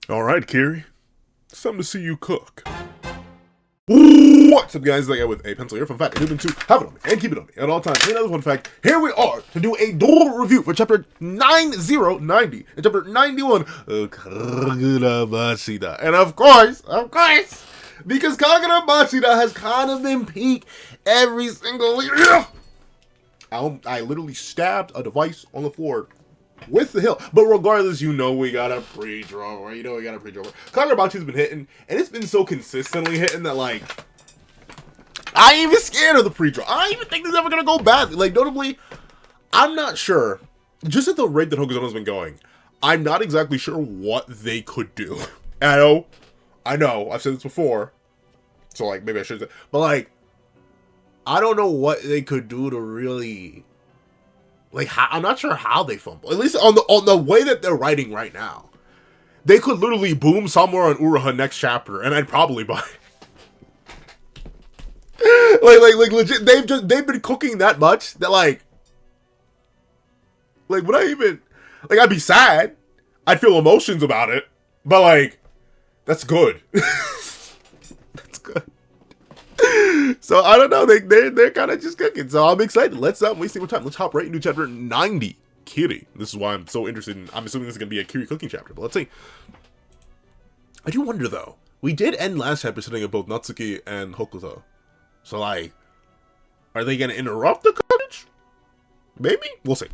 Alright, Kiri. It's time to see you cook. What's up, guys? Like with a pencil here. Fun fact, I to have it on me and keep it on me at all times. And another fun fact, here we are to do a dual review for chapter 9090 and chapter 91 of Kagurabachi. And of course, because Kagurabachi has kind of been peak every single year. I literally stabbed a device on the floor with the hill. But regardless, we got a pre-draw, right? We got a pre-draw. Kagurabachi's been hitting, and it's been so consistently hitting that, like, I ain't even scared of the pre-draw. I don't even think this is ever gonna go badly. Like, notably, I'm not sure, just at the rate that Hokuzono's been going, I'm not exactly sure what they could do. I know, I've said this before, so, like, maybe I should say, but, like, I don't know what they could do to really, like, I'm not sure how they fumble. At least on the way that they're writing right now, they could literally boom somewhere on Uraha next chapter, and I'd probably buy it. like legit. They've been cooking that much that like would I even like? I'd be sad. I'd feel emotions about it, but like that's good. That's good. So I don't know. They're kind of just cooking. So I'm excited. Let's not waste more time. Let's hop right into chapter 90. Kiri. This is why I'm so interested in. I'm assuming this is gonna be a Kiri cooking chapter. But let's see. I do wonder though. We did end last chapter sitting at both Natsuki and Hokuto. So like, are they gonna interrupt the cottage? Maybe. We'll see.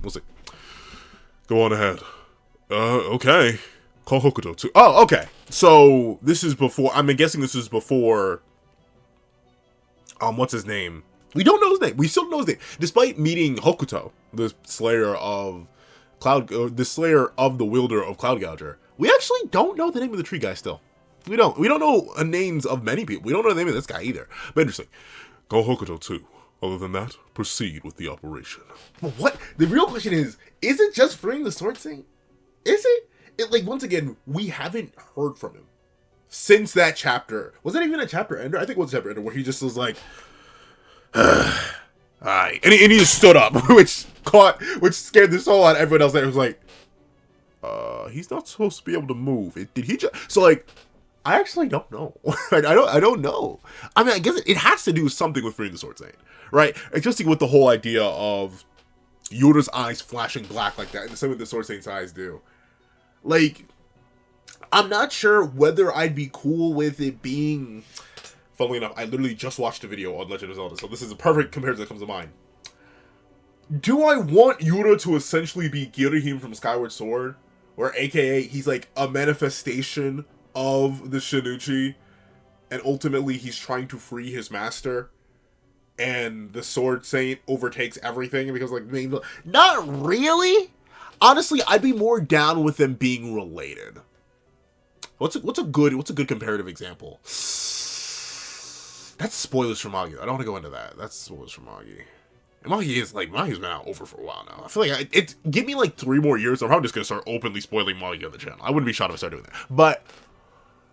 Go on ahead. Okay. Call Hokuto too. Oh, okay. So this is before. I'm guessing this is before. What's his name? We don't know his name. We still don't know his name. Despite meeting Hokuto, the slayer of the wielder of Cloud Gouger, we actually don't know the name of the tree guy still. We don't know names of many people. We don't know the name of this guy either. But interesting. Call Hokuto too. Other than that, proceed with the operation. But what? The real question is it just freeing the Sword Saint? Is it? Like, once again, we haven't heard from him since that chapter. Was that even a chapter ender? I think it was a chapter ender where he just was like, alright. And he just stood up, which scared the soul out of everyone else. That was like, he's not supposed to be able to move. Did he just... So, like, I actually don't know. I don't know. I mean, I guess it has to do something with freeing the Sword Saint, right? Especially with the whole idea of Yoda's eyes flashing black like that, and the same with the Sword Saint's eyes do. Like, I'm not sure whether I'd be cool with it being... Funnily enough, I literally just watched a video on Legend of Zelda, so this is a perfect comparison that comes to mind. Do I want Yoda to essentially be Girahim from Skyward Sword? Or aka, he's like a manifestation of the Shinichi, and ultimately he's trying to free his master, and the Sword Saint overtakes everything because, like, not really. Honestly, I'd be more down with them being related. What's a good comparative example? That's spoilers for Manga. I don't want to go into that. That's spoilers for Manga. And Manga's been out over for a while now. I feel like give me like 3 more years. I'm probably just gonna start openly spoiling Manga on the channel. I wouldn't be shocked if I started doing that. But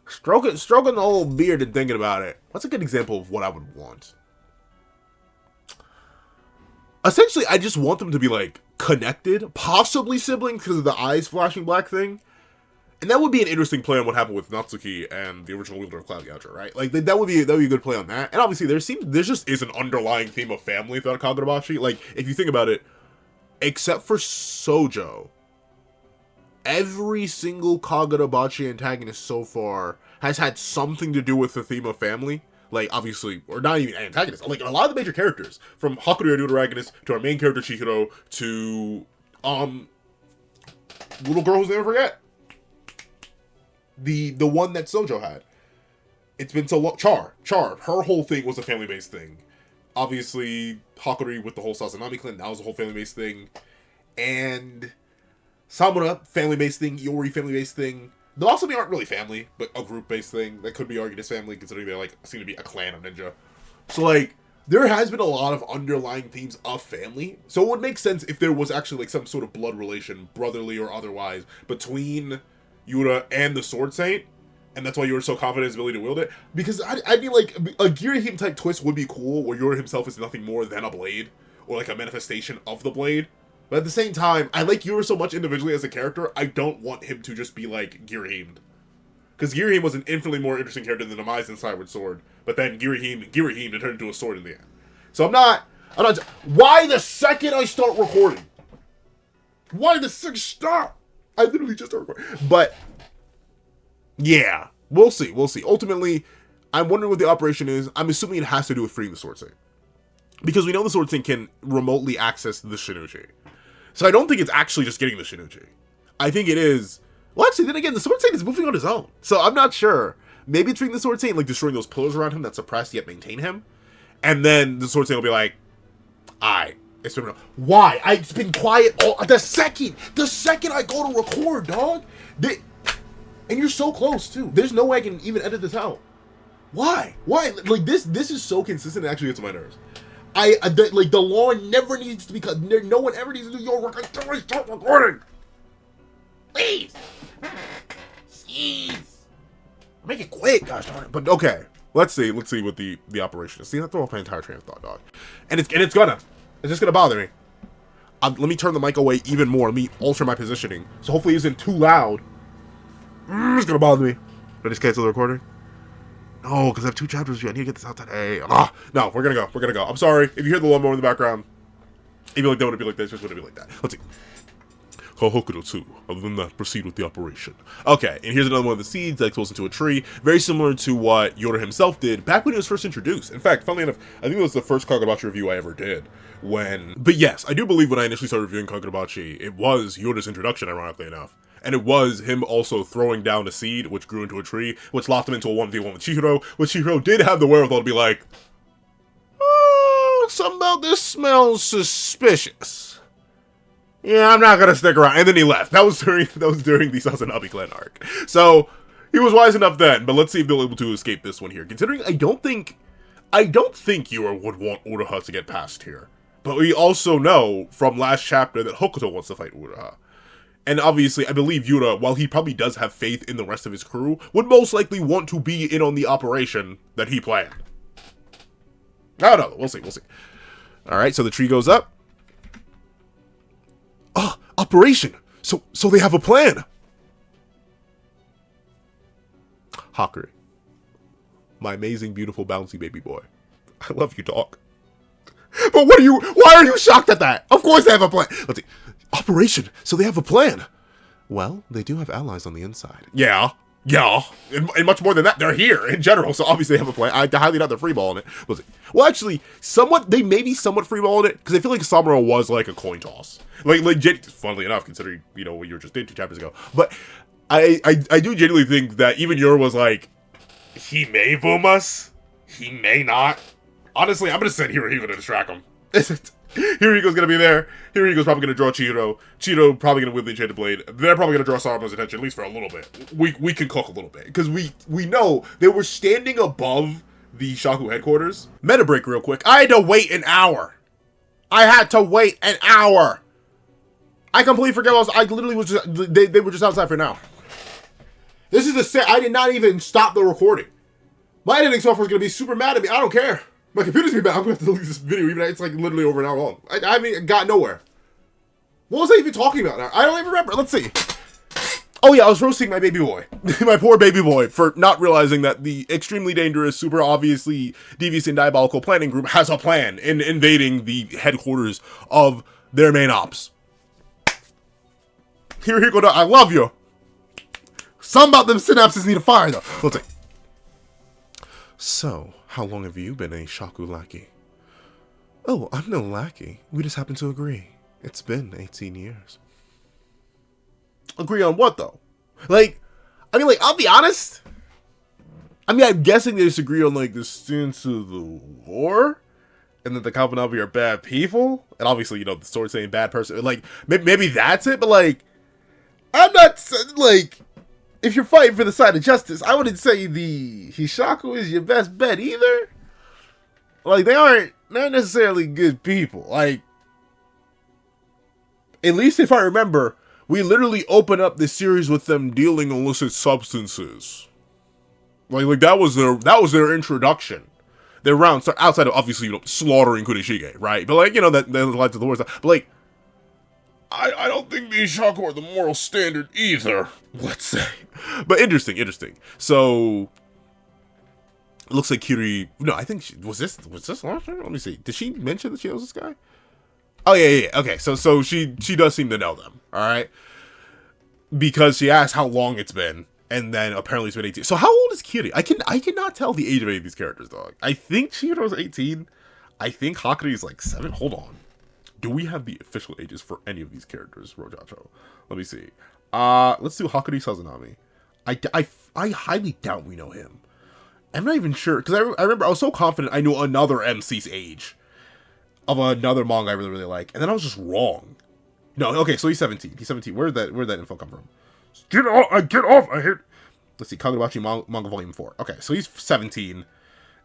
stroking the old beard and thinking about it, what's a good example of what I would want? Essentially, I just want them to be like connected, possibly siblings because of the eyes flashing black thing. And that would be an interesting play on what happened with Natsuki and the original wielder of Cloud Gouger, right? Like, that would be a good play on that. And obviously, there just is an underlying theme of family throughout Kagurabachi. Like, if you think about it, except for Sojo, every single Kagurabachi antagonist so far has had something to do with the theme of family. Like, obviously, or not even antagonists. Like, a lot of the major characters, from Hakuryu Deuteragonist to our main character Chihiro to, little girl whose name I forget. The one that Sojo had. It's been so long. Char. Her whole thing was a family-based thing. Obviously, Hakuryu with the whole Sazanami clan, that was a whole family-based thing. And Samura, family-based thing. Iori, family-based thing. The Masumi aren't really family, but a group-based thing. That could be argued as family, considering they like seem to be a clan of ninja. So, like, there has been a lot of underlying themes of family. So it would make sense if there was actually like some sort of blood relation, brotherly or otherwise, between Yura and the Sword Saint, and that's why you were so confident in his ability to wield it. Because I mean, like, a Girahim type twist would be cool, where Yura himself is nothing more than a blade, or like a manifestation of the blade. But at the same time, I like Yura so much individually as a character, I don't want him to just be like Girahim. Because Girahim was an infinitely more interesting character than the Maizen Skyward Sword. But then Girahim turned into a sword in the end. So I'm not... Why the second I start recording? Why the second... Stop! I literally just started recording. But... yeah. We'll see. Ultimately, I'm wondering what the operation is. I'm assuming it has to do with freeing the Sword Saint. Because we know the Sword Saint can remotely access the Shinuchi. So I don't think it's actually just getting the Shinuchi. I think it is... well, actually, then again, the Sword Saint is moving on his own. So I'm not sure. Maybe it's freeing the Sword Saint, like destroying those pillars around him that suppress yet maintain him. And then the Sword Saint will be like, it's been... why? It's been quiet all... The second I go to record, dog. And you're so close, too. There's no way I can even edit this out. Why? Like, this is so consistent, it actually gets on my nerves. The law never needs to be cut. No one ever needs to do your work until I start recording. Please. Jeez. Make it quick, gosh darn it. But okay, let's see what the operation is. See, that throw off my entire train of thought, dog. And it's just gonna bother me. Let me turn the mic away even more. Let me alter my positioning. So hopefully it isn't too loud. It's gonna bother me. Did I just cancel the recording? No, because I have 2 chapters due. I need to get this out today. No, we're gonna go. I'm sorry. If you hear the lawnmower in the background, it'd be like that, would it be like this, just would it be like that. Let's see. Hokudo 2. Other than that, proceed with the operation. Okay, and here's another one of the seeds that explodes into a tree. Very similar to what Yoda himself did back when he was first introduced. In fact, funnily enough, I think it was the first Kagurabachi review I ever did. But yes, I do believe when I initially started reviewing Kagurabachi, it was Yoda's introduction, ironically enough. And it was him also throwing down a seed, which grew into a tree, which locked him into a 1v1 with Chihiro, which Chihiro did have the wherewithal to be like, something about this smells suspicious. Yeah, I'm not gonna stick around. And then he left. That was during the Sasanabe clan arc. So he was wise enough then, but let's see if they'll be able to escape this one here. Considering I don't think Yura would want Uruha to get past here. But we also know from last chapter that Hokuto wants to fight Uruha. And obviously, I believe Yura, while he probably does have faith in the rest of his crew, would most likely want to be in on the operation that he planned. I don't know. We'll see. Alright, so the tree goes up. Operation! So they have a plan! Hakuri. My amazing, beautiful, bouncy baby boy. I love you, dog. But why are you shocked at that? Of course they have a plan! Let's see. Operation! So they have a plan! Well, they do have allies on the inside. Yeah. And much more than that, they're here in general, so obviously they have a plan. I highly doubt they're freeballing it. Let's see. Well, actually, they may be somewhat freeballing it, because I feel like Samura was like a coin toss. Like legit, funnily enough, considering, what you were just did 2 chapters ago. But I do genuinely think that even Yura was like, he may boom us, he may not. Honestly, I'm gonna send Hirohiko to distract him. Hirohiko's gonna be there. Hirohiko's probably gonna draw Chihiro. Chihiro probably gonna wield the Enchanted Blade. They're probably gonna draw Saruman's attention, at least for a little bit. We can cook a little bit. Because we know they were standing above the Shaku headquarters. Meta break real quick. I had to wait an hour. I completely forgot I literally was just, they were just outside for now. This is the set. I did not even stop the recording. My editing software is gonna be super mad at me. I don't care. My computer's gonna be bad. I'm gonna have to delete this video, even though it's like literally over an hour long. I mean, got nowhere. What was I even talking about now? I don't even remember. Let's see. Oh yeah, I was roasting my baby boy. My poor baby boy for not realizing that the extremely dangerous, super obviously devious and diabolical planning group has a plan in invading the headquarters of their main ops. Hirohiko, I love you. Some about them synapses need a fire though. Let's see. So, how long have you been a Shaku lackey? Oh, I'm no lackey. We just happen to agree. It's been 18 years. Agree on what, though? I'll be honest. I'm guessing they disagree on, the stance of the war? And that the Kapanabi are bad people? And obviously, the sword saying bad person. Maybe that's it, but, I'm not, if you're fighting for the side of justice, I wouldn't say the Hishaku is your best bet either. They're not necessarily good people. At least if I remember, we literally open up this series with them dealing illicit substances. That was their introduction. Their round outside of obviously slaughtering Kurishige, right? But that led to the worst. But I don't think the Ishaku are the moral standard either, let's say. But interesting. So, it looks like Kiri, no, I think was this last time? Let me see. Did she mention that she knows this guy? Oh, yeah. Okay, so she does seem to know them, alright? Because she asked how long it's been, and then apparently it's been 18. So how old is Kiri? I cannot tell the age of any of these characters, dog. I think Chihiro's 18. I think Hakuri is like 7. Hold on. Do we have the official ages for any of these characters, Rojacho? Let me see. Let's do Hakuri Sazanami. I highly doubt we know him. I'm not even sure, because I remember I was so confident I knew another MC's age of another manga I really like, and then I was just wrong. No, okay, so he's 17. He's 17. Where'd that info come from? Get off! I hate. Let's see, Kagurabachi manga volume 4. Okay, so he's 17.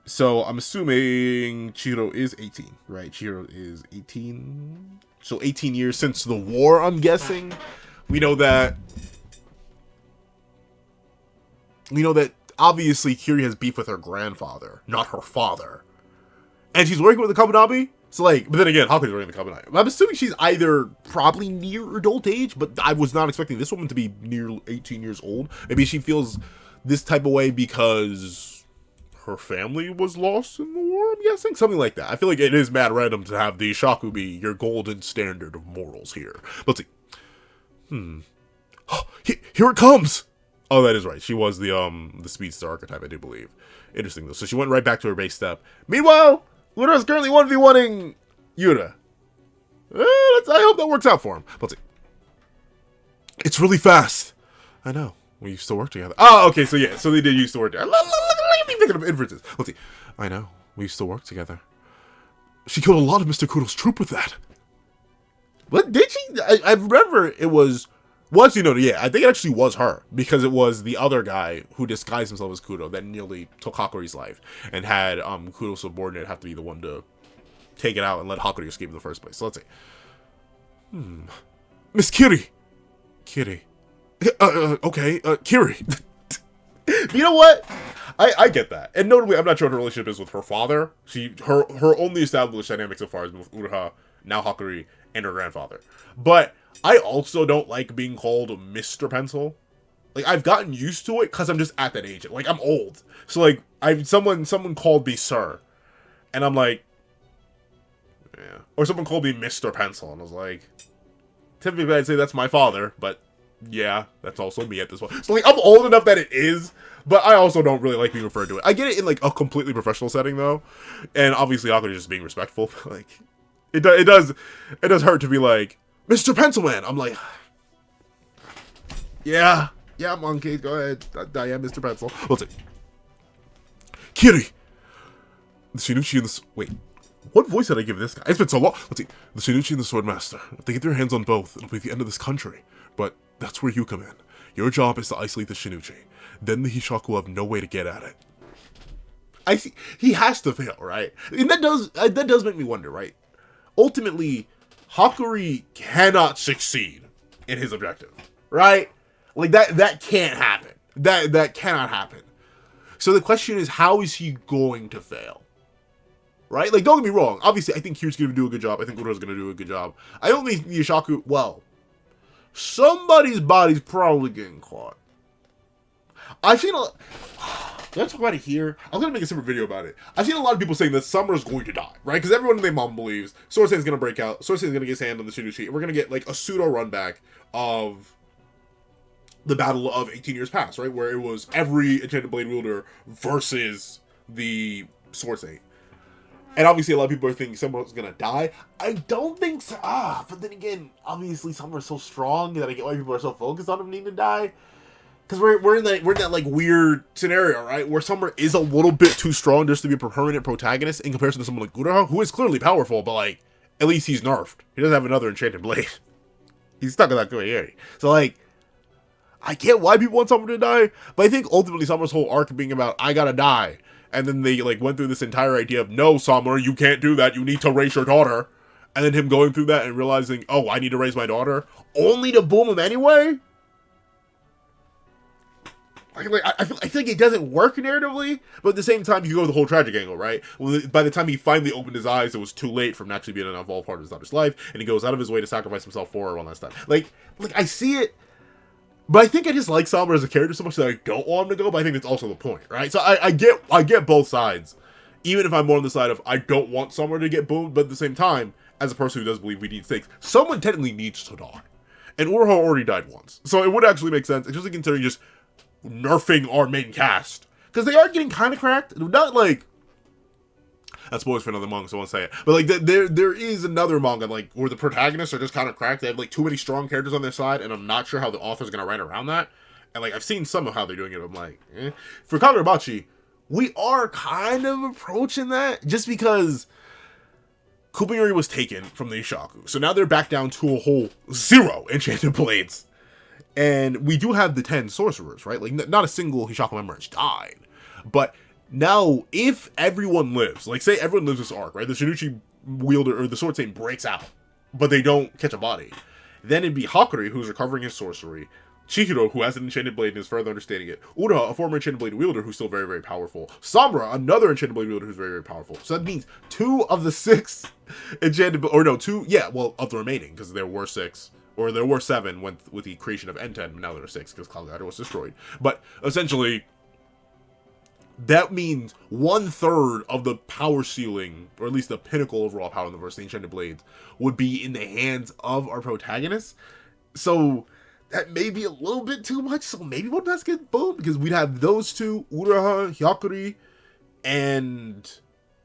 So I'm assuming Chihiro is 18, right? Chihiro is 18. So 18 years since the war, I'm guessing. We know that obviously Kiri has beef with her grandfather, not her father. And she's working with the Kabunabi. So like, but then again, Hakuri's working with the Kabunabi. I'm assuming she's either probably near adult age, but I was not expecting this woman to be near 18 years old. Maybe she feels this type of way because her family was lost in the war, I'm guessing? Something like that. I feel like it is mad random to have the Ishaku be your golden standard of morals here. Let's see. Here it comes! Oh, that is right. She was the speedster archetype, I do believe. Interesting, though. So she went right back to her base step. Meanwhile, Ura's currently 1v1ing Yura. I hope that works out for him. Let's see. It's really fast. I know. We used to work together. Oh, okay, so yeah. So they did used to work together. Let me think of inferences. Let's see. I know. We used to work together. She killed a lot of Mr. Kudo's troop with that. What? Did she? I remember it was... Well, actually, no, yeah. I think it actually was her. Because it was the other guy who disguised himself as Kudo that nearly took Hakuri's life. And had Kudo's subordinate have to be the one to take it out and let Hakuri escape in the first place. So let's see. Miss Kiri. Kiri. Okay, Kiri. You know what? I get that. And notably, I'm not sure what her relationship is with her father. Her only established dynamic so far is with Uruha, now Hakuri, and her grandfather. But I also don't like being called Mr. Pencil. Like, I've gotten used to it because I'm just at that age. Like, I'm old. So, like, someone called me Sir. And I'm like, yeah. Or someone called me Mr. Pencil. And I was like, typically I'd say that's my father, but yeah, that's also me at this point. So, like, I'm old enough that it is, but I also don't really like being referred to it. I get it in, like, a completely professional setting, though. And obviously, Hakuri is just being respectful. Like, it does hurt to be like, Mr. Pencilman! I'm like, yeah, monkey, go ahead. I am Mr. Pencil. Let's see. Kiri! The Shinichi and the... Wait. What voice did I give this guy? It's been so long. Let's see. The Shinichi and the Swordmaster. If they get their hands on both, it'll be the end of this country. But that's where you come in. Your job is to isolate the Shinichi. Then the Hishaku will have no way to get at it. I see. He has to fail, right? And that does make me wonder, right? Ultimately, Hakuri cannot succeed in his objective, right? Like, that can't happen. That cannot happen. So the question is, how is he going to fail? Right? Like, don't get me wrong. Obviously, I think Kiri's going to do a good job. I think Ura's going to do a good job. I don't think the Ishaku... Well, somebody's body's probably getting caught. I've seen a... Did I talk about it here? I'm going to make a separate video about it. I've seen a lot of people saying that Summer's going to die, right? Because everyone in their mom believes Swordsei's going to break out. Swordsei's going to get his hand on the Shinichi. And we're going to get, like, a pseudo-run back of the Battle of 18 Years Past, right? Where it was every Enchanted Blade wielder versus the Swordsei. And obviously a lot of people are thinking Summer's going to die. I don't think so. But then again, obviously Summer's so strong that I get why people are so focused on him needing to die. Because we're in that like weird scenario, right? Where Summer is a little bit too strong just to be a permanent protagonist in comparison to someone like Uraha, who is clearly powerful, but like, at least he's nerfed. He doesn't have another Enchanted Blade. He's stuck in that Kiri. So like, I get why people want Summer to die, but I think ultimately Summer's whole arc being about, I gotta die. And then they like went through this entire idea of, no, Summer, you can't do that. You need to raise your daughter. And then him going through that and realizing, oh, I need to raise my daughter, only to boom him anyway? I feel like it doesn't work narratively, but at the same time, you go the whole tragic angle, right? Well, by the time he finally opened his eyes, it was too late for him actually being an involved part of his daughter's life, and he goes out of his way to sacrifice himself for her one last time. Like I see it, but I think I just like Sombra as a character so much that I don't want him to go, but I think that's also the point, right? So I get both sides, even if I'm more on the side of I don't want Sombra to get boomed, but at the same time, as a person who does believe we need stakes, someone technically needs to die. And Uruha already died once, so it would actually make sense, especially considering just nerfing our main cast, because they are getting kind of cracked. Not like that's spoilers for another manga, so I won't say it. But like there is another manga like where the protagonists are just kind of cracked. They have like too many strong characters on their side, and I'm not sure how the author's gonna write around that. And like I've seen some of how they're doing it. I'm like, for Kagurabachi, we are kind of approaching that just because Kubayuri was taken from the Ishaku, so now they're back down to a whole 0 enchanted blades. And we do have the 10 sorcerers, right? Like, not a single Hishaku member has died. But now, if everyone lives, like, say everyone lives this arc, right? The Shinichi wielder, or the Sword Saint breaks out, but they don't catch a body. Then it'd be Hakuri, who's recovering his sorcery. Chihiro, who has an enchanted blade and is further understanding it. Uruha, a former enchanted blade wielder who's still very, very powerful. Sombra, another enchanted blade wielder who's very, very powerful. So that means 2 of the 6 enchanted, or no, 2, yeah, well, of the remaining, because there were 6. Or there were 7 with the creation of N10, but now there are 6 because Cloud Rider was destroyed. But essentially, that means 1/3 of the power ceiling, or at least the pinnacle of raw power in the verse, the Enchanted Blades, would be in the hands of our protagonists. So that may be a little bit too much. So maybe one does get boomed because we'd have those 2, Uruha, Hyakuri, and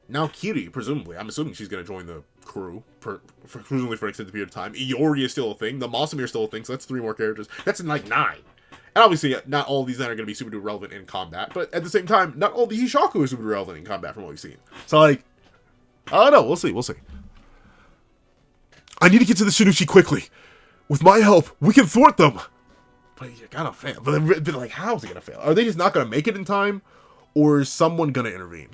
now Kiri, presumably. I'm assuming she's going to join the crew, presumably for an extended period of time. Iori is still a thing. The Masamune is still a thing, so that's 3 more characters. That's in, like, 9. And obviously, not all of these 9 are going to be super duper relevant in combat, but at the same time, not all the Hishaku is super relevant in combat from what we've seen. So, like, I don't know. We'll see. I need to get to the Shinichi quickly. With my help, we can thwart them. But you're gonna fail. But like, how is it gonna fail? Are they just not gonna make it in time? Or is someone gonna intervene?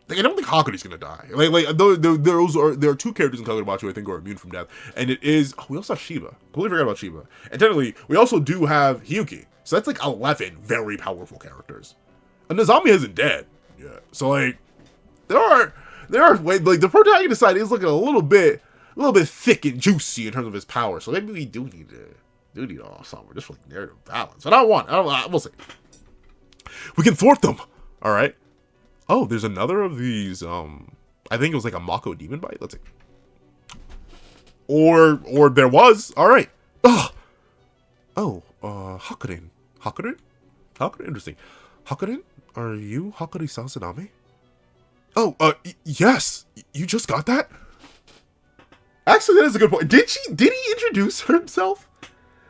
Like, I don't think Hakuri's gonna die. There are 2 characters in Kagurabachi who I think are immune from death, and it is we also have Shiba. Completely forgot about Shiba. And technically, we also do have Hiyuki. So that's like 11 very powerful characters. And Nozami isn't dead yet. So like, there are like the protagonist side is looking a little bit thick and juicy in terms of his power. So maybe we do need all Sombra just for like narrative balance. But we'll see. We can thwart them. All right. Oh, there's another of these, I think it was like a Mako Demon Bite. Let's see. Or there was. Alright. Hakurin. Hakurin? Hakurin? Interesting. Hakurin? Are you Hakuri Sazanami? Oh, yes. You just got that? Actually, that is a good point. Did he introduce himself?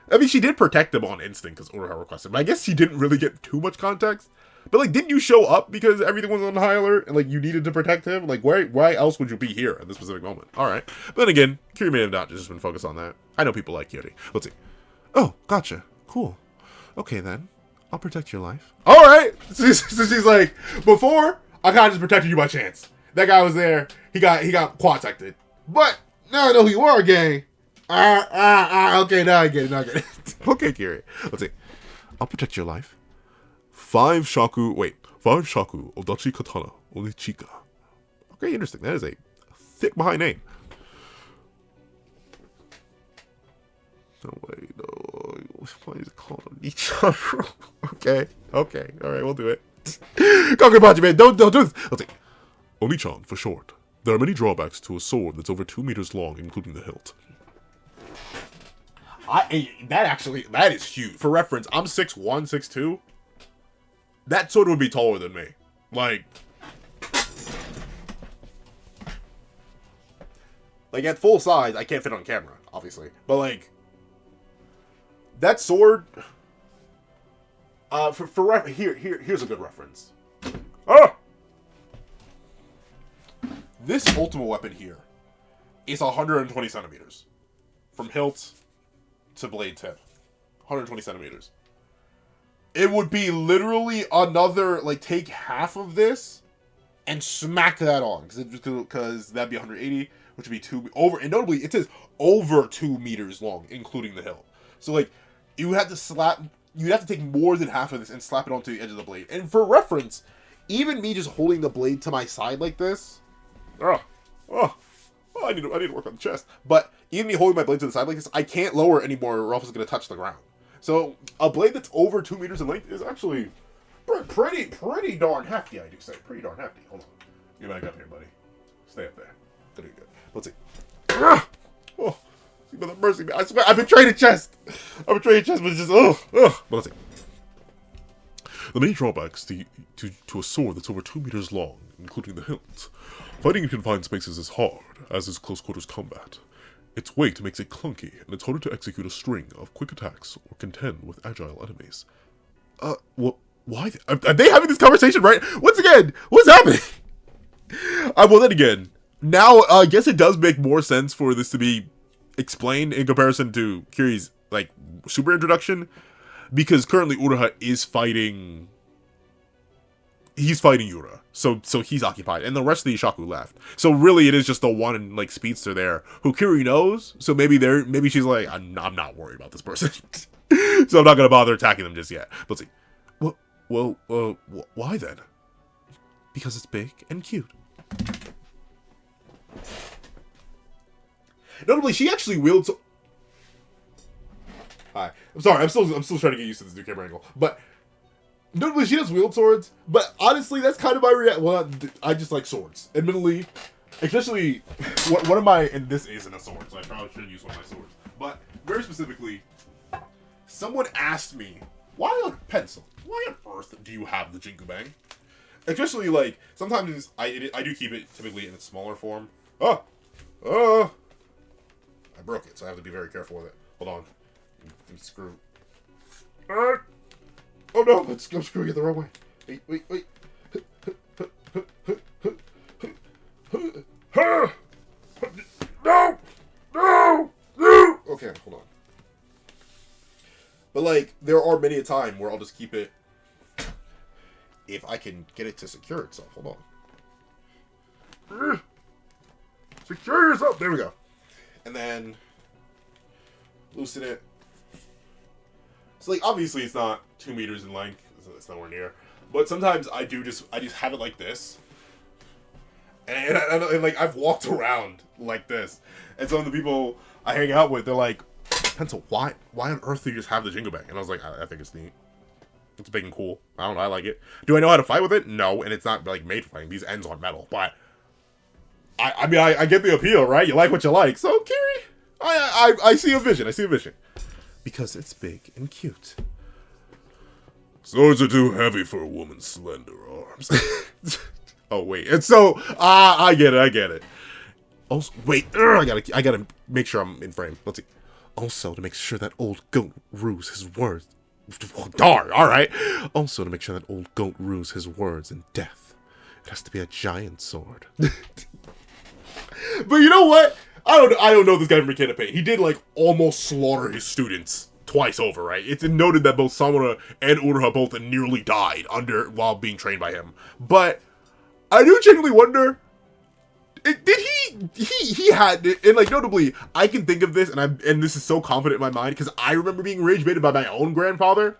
I mean, she did protect him on instinct because Uruha requested, but I guess she didn't really get too much context. But, like, didn't you show up because everything was on high alert and, like, you needed to protect him? Like, why else would you be here at this specific moment? Alright. But then again, Kiri may have not just been focused on that. I know people like Kiri. Let's see. Oh, gotcha. Cool. Okay, then. I'll protect your life. Alright! So she's like, before, I kind of just protected you by chance. That guy was there. He got quad-sected. But, now I know who you are, gang. Okay, now I get it. Okay, Kiri. Let's see. I'll protect your life. 5 shaku odachi katana onichika. Okay, interesting. That is a thick behind name. No way, no. Why is it called Onicharu? Okay, alright, we'll do it. Kagurabachi, man, don't do this. Let's see. Onichan for short. There are many drawbacks to a sword that's over 2 meters long, including the hilt. That is huge. For reference, I'm 6'1", 6'2". That sword would be taller than me. Like at full size, I can't fit on camera, obviously. But like, that sword. Here's a good reference. This ultimate weapon here is 120 centimeters from hilt to blade tip. 120 centimeters. It would be literally another, like, take half of this and smack that on. Because that'd be 180, which would be 2 over. And notably, it says over 2 meters long, including the hilt. So, like, you have to slap you'd have to take more than half of this and slap it onto the edge of the blade. And for reference, even me just holding the blade to my side like this, I need to work on the chest. But even me holding my blade to the side like this, I can't lower it anymore or else it's going to touch the ground. So a blade that's over 2 meters in length is actually pretty darn hefty, I do say. Pretty darn hefty. Hold on. Get back up here, buddy. Stay up there. There you go. Let's see. Oh, Mother mercy, man. I swear, I've been training chest. But it's just, But let's see. The main drawbacks to a sword that's over 2 meters long, including the hilt. Fighting in confined spaces is hard, as is close quarters combat. Its weight makes it clunky, and it's harder to execute a string of quick attacks or contend with agile enemies. Why? Are they having this conversation right? Once again, what's happening? Well, then again, now I guess it does make more sense for this to be explained in comparison to Kiri's like super introduction, because currently Uruha is fighting. He's fighting Yura, so he's occupied, and the rest of the Ishaku left. So really, it is just the one like speedster there who Kiri knows. So maybe she's like, I'm not worried about this person, so I'm not gonna bother attacking them just yet. But see, well, why then? Because it's big and cute. Notably, she actually wields. Hi, I'm sorry. I'm still trying to get used to this new camera angle, but. Notably, she does wield swords, but honestly, that's kind of my reaction. Well, I just like swords. Admittedly, especially, one of my, and this isn't a sword, so I probably shouldn't use one of my swords. But, very specifically, someone asked me, why on earth do you have the Jinkubang? Especially, like, sometimes I do keep it typically in its smaller form. I broke it, so I have to be very careful with it. Hold on. Screw. Oh no, I'm screwing it the wrong way. Wait. No! Okay, hold on. But like, there are many a time where I'll just keep it, if I can get it to secure itself. Hold on. Secure yourself! There we go. And then, loosen it. So like, obviously it's not 2 meters in length, it's nowhere near. But sometimes I just have it like this. And like, I've walked around like this. And some of the people I hang out with, they're like, Pencil, why on earth do you just have the Jinkubang? And I was like, I think it's neat. It's big and cool. I don't know, I like it. Do I know how to fight with it? No, and it's not like made for fighting. These ends are metal. But I mean, I get the appeal, right? You like what you like. So, Kiri, I see a vision. Because it's big and cute. Swords are too heavy for a woman's slender arms. Oh wait, and so I get it. Also, wait, I gotta make sure I'm in frame. Let's see. Also, to make sure that old goat rues his words. Darn, all right. Also, to make sure that old goat rues his words in death, it has to be a giant sword. But you know what? I don't know this guy from Mechanic Paint. He did like almost slaughter his students twice over, right? It's noted that both Samura and Uruha both nearly died while being trained by him. But I do genuinely wonder, did he had, and like notably, I can think of this, and this is so confident in my mind because I remember being rage baited by my own grandfather.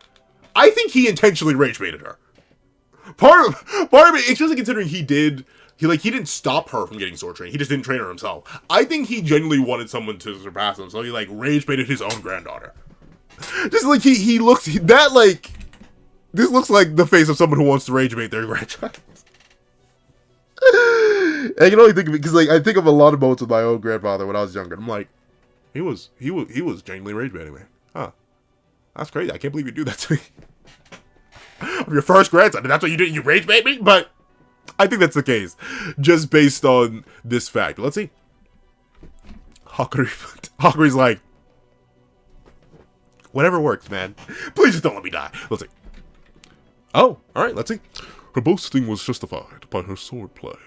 I think he intentionally rage baited her. Part of it, especially considering he didn't stop her from getting sword training. He just didn't train her himself. I think he genuinely wanted someone to surpass him, so he like rage baited his own granddaughter. Just like this looks like the face of someone who wants to rage bait their grandchild. I can only think of it because like I think of a lot of moments with my own grandfather when I was younger. I'm like, he was genuinely rage baiting me. Huh? That's crazy. I can't believe you do that to me. I'm your first grandson, and that's what you did. You rage bait me, but. I think that's the case, just based on this fact. Let's see. Hakuri's like, whatever works, man. Please just don't let me die. Let's see. Oh, alright, let's see. Her boasting was justified by her sword play.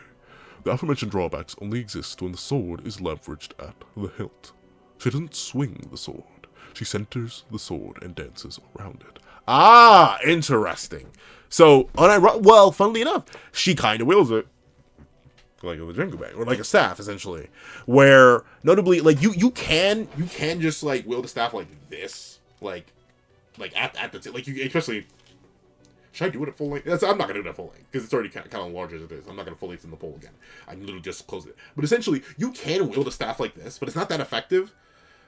The aforementioned drawbacks only exist when the sword is leveraged at the hilt. She doesn't swing the sword. She centers the sword and dances around it. Ah, interesting. So, well, funnily enough, she kind of wields it like a Jinkubang, or like a staff, essentially. Where, notably, like, you can just, like, wield a staff like this. Like, like at the like you especially. Should I do it at full length? I'm not gonna do it at full length because it's already kind of large as it is. I'm not gonna full length in the pole again. I literally just closed it. But essentially, you can wield a staff like this, but it's not that effective.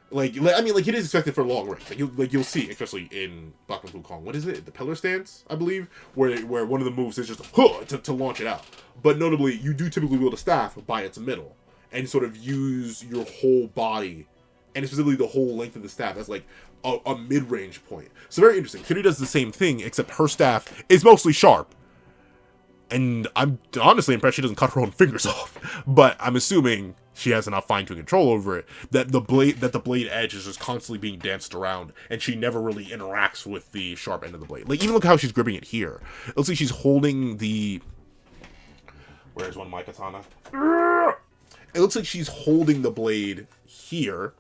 Like I mean, like it is effective for long range. Like you'll see, especially in Black Blue Kong. What is it? The pillar stance, I believe, where one of the moves is just to launch it out. But notably, you do typically wield a staff by its middle and sort of use your whole body, and specifically the whole length of the staff as like a mid-range point. So very interesting. Kiri does the same thing, except her staff is mostly sharp. And I'm honestly impressed she doesn't cut her own fingers off. But I'm assuming she has enough fine-tuned control over it that the blade edge is just constantly being danced around, and she never really interacts with the sharp end of the blade. Like, even look how she's gripping it here. It looks like she's holding the... Where's one of my katana? It looks like she's holding the blade here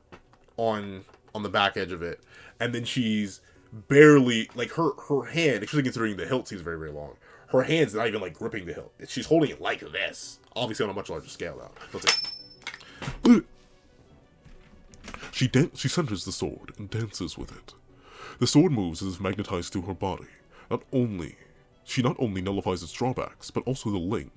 on the back edge of it, and then she's barely, like, her hand, especially considering the hilt seems very, very long, her hand's not even, like, gripping the hilt. She's holding it like this. Obviously on a much larger scale, though. Let's see. She centers the sword and dances with it. The sword moves as if magnetized through her body. She not only nullifies its drawbacks, but also the length.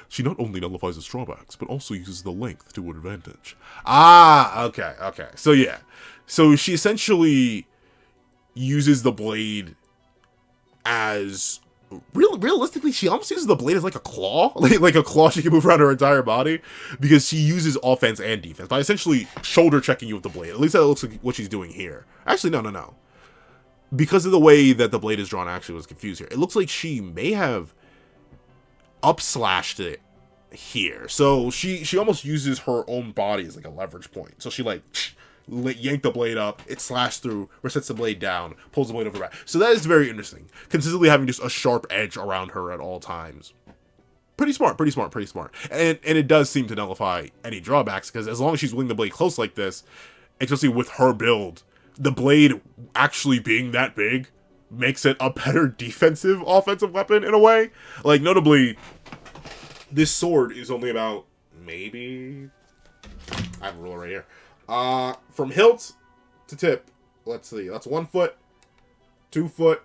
She not only nullifies its drawbacks, but also uses the length to her advantage. Ah, okay. So yeah. So she essentially uses the blade as... Realistically, she almost uses the blade as like a claw. Like a claw she can move around her entire body. Because she uses offense and defense by essentially shoulder checking you with the blade. At least that looks like what she's doing here. Actually, no. Because of the way that the blade is drawn, I actually was confused here. It looks like she may have up-slashed it here. So she almost uses her own body as like a leverage point. So she like yank the blade up, it slashed through, resets the blade down, pulls the blade over back. So that is very interesting. Consistently having just a sharp edge around her at all times. Pretty smart. And it does seem to nullify any drawbacks, because as long as she's wielding the blade close like this, especially with her build, the blade actually being that big makes it a better defensive offensive weapon in a way. Like, notably, this sword is only about maybe... I have a ruler right here. From hilt to tip, let's see, that's 1 foot, 2 foot,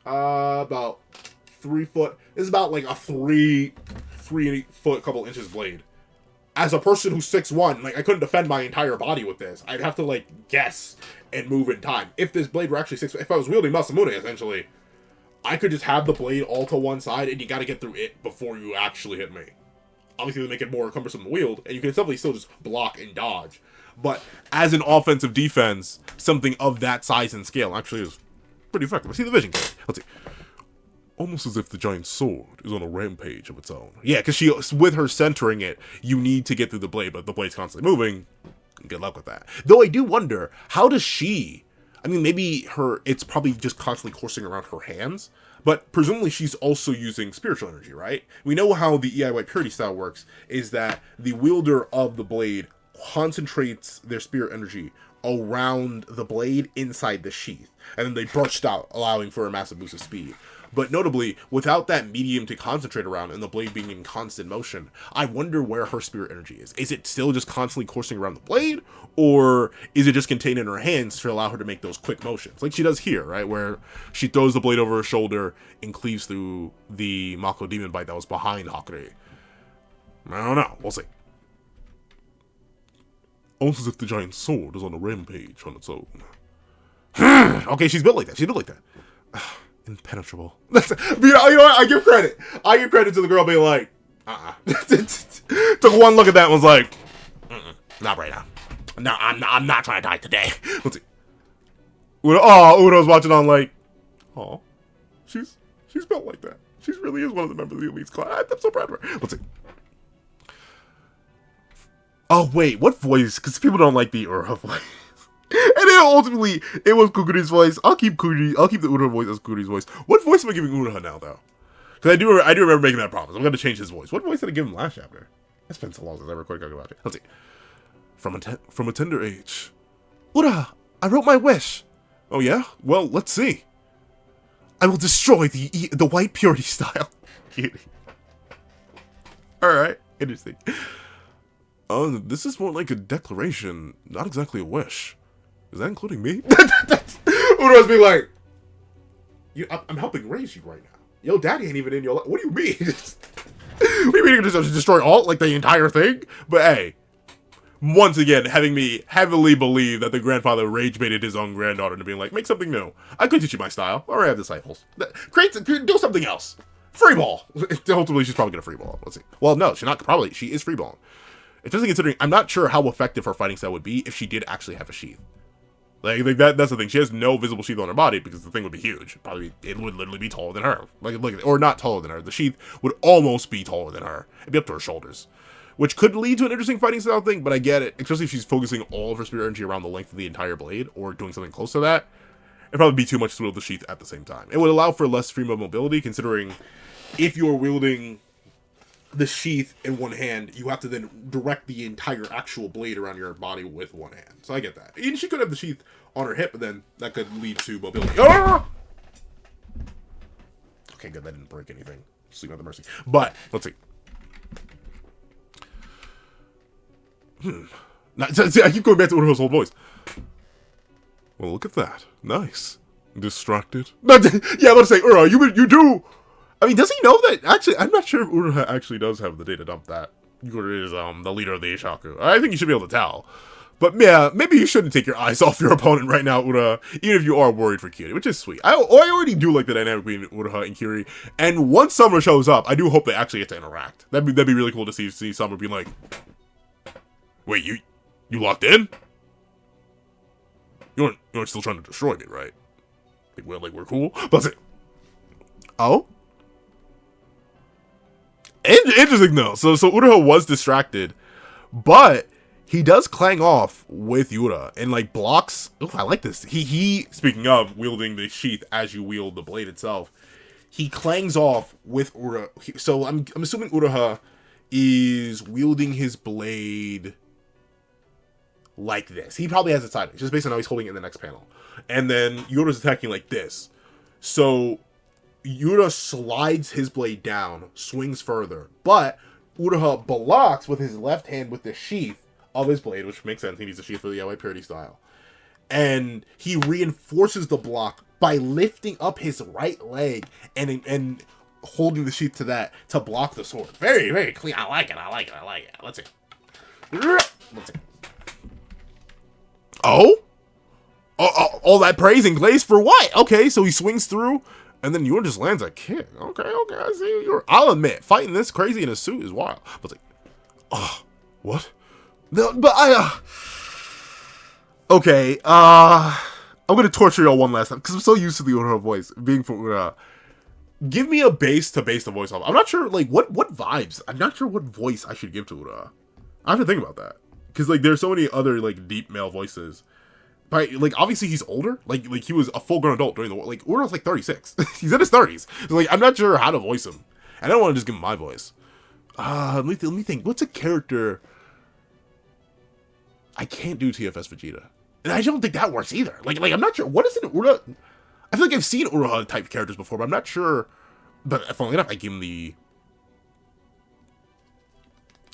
about 3 foot. This is about like a 3 foot, couple inches blade. As a person who's 6'1", like, I couldn't defend my entire body with this. I'd have to, like, guess and move in time. If this blade were actually if I was wielding Masamune, essentially, I could just have the blade all to one side, and you gotta get through it before you actually hit me. Obviously, they make it more cumbersome to wield, and you can definitely still just block and dodge. But as an offensive defense, something of that size and scale actually is pretty effective. I see the vision. Let's see. Almost as if the giant sword is on a rampage of its own. Yeah, because with her centering it, you need to get through the blade, but the blade's constantly moving. Good luck with that. Though I do wonder, how does she... I mean, maybe it's probably just constantly coursing around her hands, but presumably she's also using spiritual energy, right? We know how the EIY Purity style works, is that the wielder of the blade concentrates their spirit energy around the blade inside the sheath, and then they burst out, allowing for a massive boost of speed. But notably, without that medium to concentrate around and the blade being in constant motion, I wonder where her spirit energy is. Is it still just constantly coursing around the blade? Or is it just contained in her hands to allow her to make those quick motions? Like she does here, right? Where she throws the blade over her shoulder and cleaves through the Mako demon bite that was behind Hakure. I don't know. We'll see. Almost as if the giant sword is on a rampage on its own. Okay, she's built like that. Impenetrable. You know what? I give credit. To the girl being like, Took one look at that and was like, not right now. No, I'm not trying to die today. Let's see. Uno's watching on like, oh, she's built like that. She really is one of the members of the elite class. I'm so proud of her. Let's see. Oh wait, what voice? Because people don't like the Ura voice. And then ultimately, it was Kukuri's voice. I'll keep the Ura voice as Kukuri's voice. What voice am I giving Ura now, though? Because I do remember making that promise. I'm going to change his voice. What voice did I give him last chapter? It's been so long since I recorded Kagurabachi. Let's see. From a tender age. Ura, I wrote my wish. Oh yeah? Well, let's see. I will destroy the white purity style. Alright, interesting. This is more like a declaration, not exactly a wish. Is that including me? Uro's being like, I'm helping raise you right now. Yo, daddy ain't even in your life. What do you mean? What do you mean you're gonna destroy all, like, the entire thing? But hey, once again, having me heavily believe that the grandfather rage baited his own granddaughter into being like, make something new. I could teach you my style. Or I have disciples. Do something else. Free ball. Ultimately, she's probably gonna free ball. Let's see. Well, no, she is free balling. Especially considering, I'm not sure how effective her fighting style would be if she did actually have a sheath. Like that's the thing. She has no visible sheath on her body because the thing would be huge. It would literally be taller than her. Or not taller than her. The sheath would almost be taller than her. It'd be up to her shoulders, which could lead to an interesting fighting style thing. But I get it, especially if she's focusing all of her spirit energy around the length of the entire blade or doing something close to that. It'd probably be too much to wield the sheath at the same time. It would allow for less free mobility, considering if you're wielding the sheath in one hand, you have to then direct the entire actual blade around your body with one hand. So I get that. And she could have the sheath on her hip, but then that could lead to mobility. Ah! Okay, good. That didn't break anything. Sleep at the mercy. But let's see. I keep going back to Uruho's whole voice. Well, look at that. Nice. Distracted. Yeah, I'm about to say, Uruho, you do. I mean, does he know that? Actually, I'm not sure if Uruha actually does have the data dump that Yuri is the leader of the Ishaku. I think you should be able to tell. But yeah, maybe you shouldn't take your eyes off your opponent right now, Uruha, even if you are worried for Kiri, which is sweet. I already do like the dynamic between Uruha and Kiri, and once Summer shows up, I do hope they actually get to interact. That'd be really cool to see Summer being like, wait, you locked in? You aren't still trying to destroy me, right? Like we're cool? But oh? Interesting though. So Uruha was distracted, but he does clang off with Yura and like blocks. Oh, I like this. He speaking of wielding the sheath as you wield the blade itself, he clangs off with Uruha. So I'm assuming Uruha is wielding his blade like this. He probably has it sideways, just based on how he's holding it in the next panel. And then Yura's attacking like this. So Yura slides his blade down, swings further, but Uruha blocks with his left hand with the sheath of his blade, which makes sense. He needs a sheath for the Yaoi Purity style. And he reinforces the block by lifting up his right leg and holding the sheath to that to block the sword. Very, very clean. I like it. Let's see. Oh? All that praise and glaze for what? Okay, so he swings through. And then Yura just lands a kick. Okay, I see you. I'll admit, fighting this crazy in a suit is wild. But like, oh, what? No, but okay, I'm gonna torture y'all one last time because I'm so used to the Uruha voice being from Uruha. Give me a base to base the voice off. I'm not sure, like, what vibes. I'm not sure what voice I should give to Uruha. I have to think about that because like there's so many other like deep male voices. But, like, obviously he's older. Like he was a full-grown adult during the war. Like, Uruha's like 36. He's in his 30s. So, like, I'm not sure how to voice him. And I don't want to just give him my voice. Let me think. What's a character I can't do TFS Vegeta? And I don't think that works either. Like I'm not sure. What is an Uruha? I feel like I've seen Uruha-type characters before, but I'm not sure. But, funnily enough, I give him the...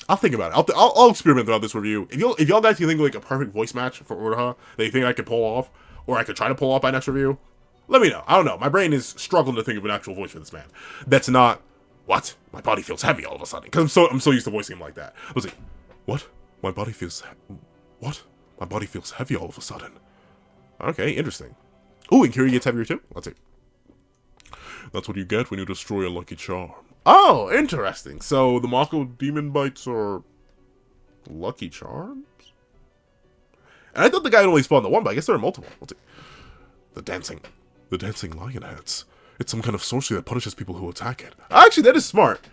I'll think about it. I'll experiment throughout this review. If y'all guys can think of like a perfect voice match for Uruha that you think I could pull off, or I could try to pull off by next review, let me know. I don't know. My brain is struggling to think of an actual voice for this man. That's not what my body feels heavy all of a sudden because I'm so used to voicing him like that. I was like, what? My body feels heavy all of a sudden. Okay, interesting. Ooh, and Kiri gets heavier too. Let's see. That's what you get when you destroy a lucky charm. Oh, interesting. So the Mako demon bites are lucky charms? And I thought the guy had only spawned the one, but I guess there are multiple. Let's see. The dancing lion heads. It's some kind of sorcery that punishes people who attack it. Actually, that is smart.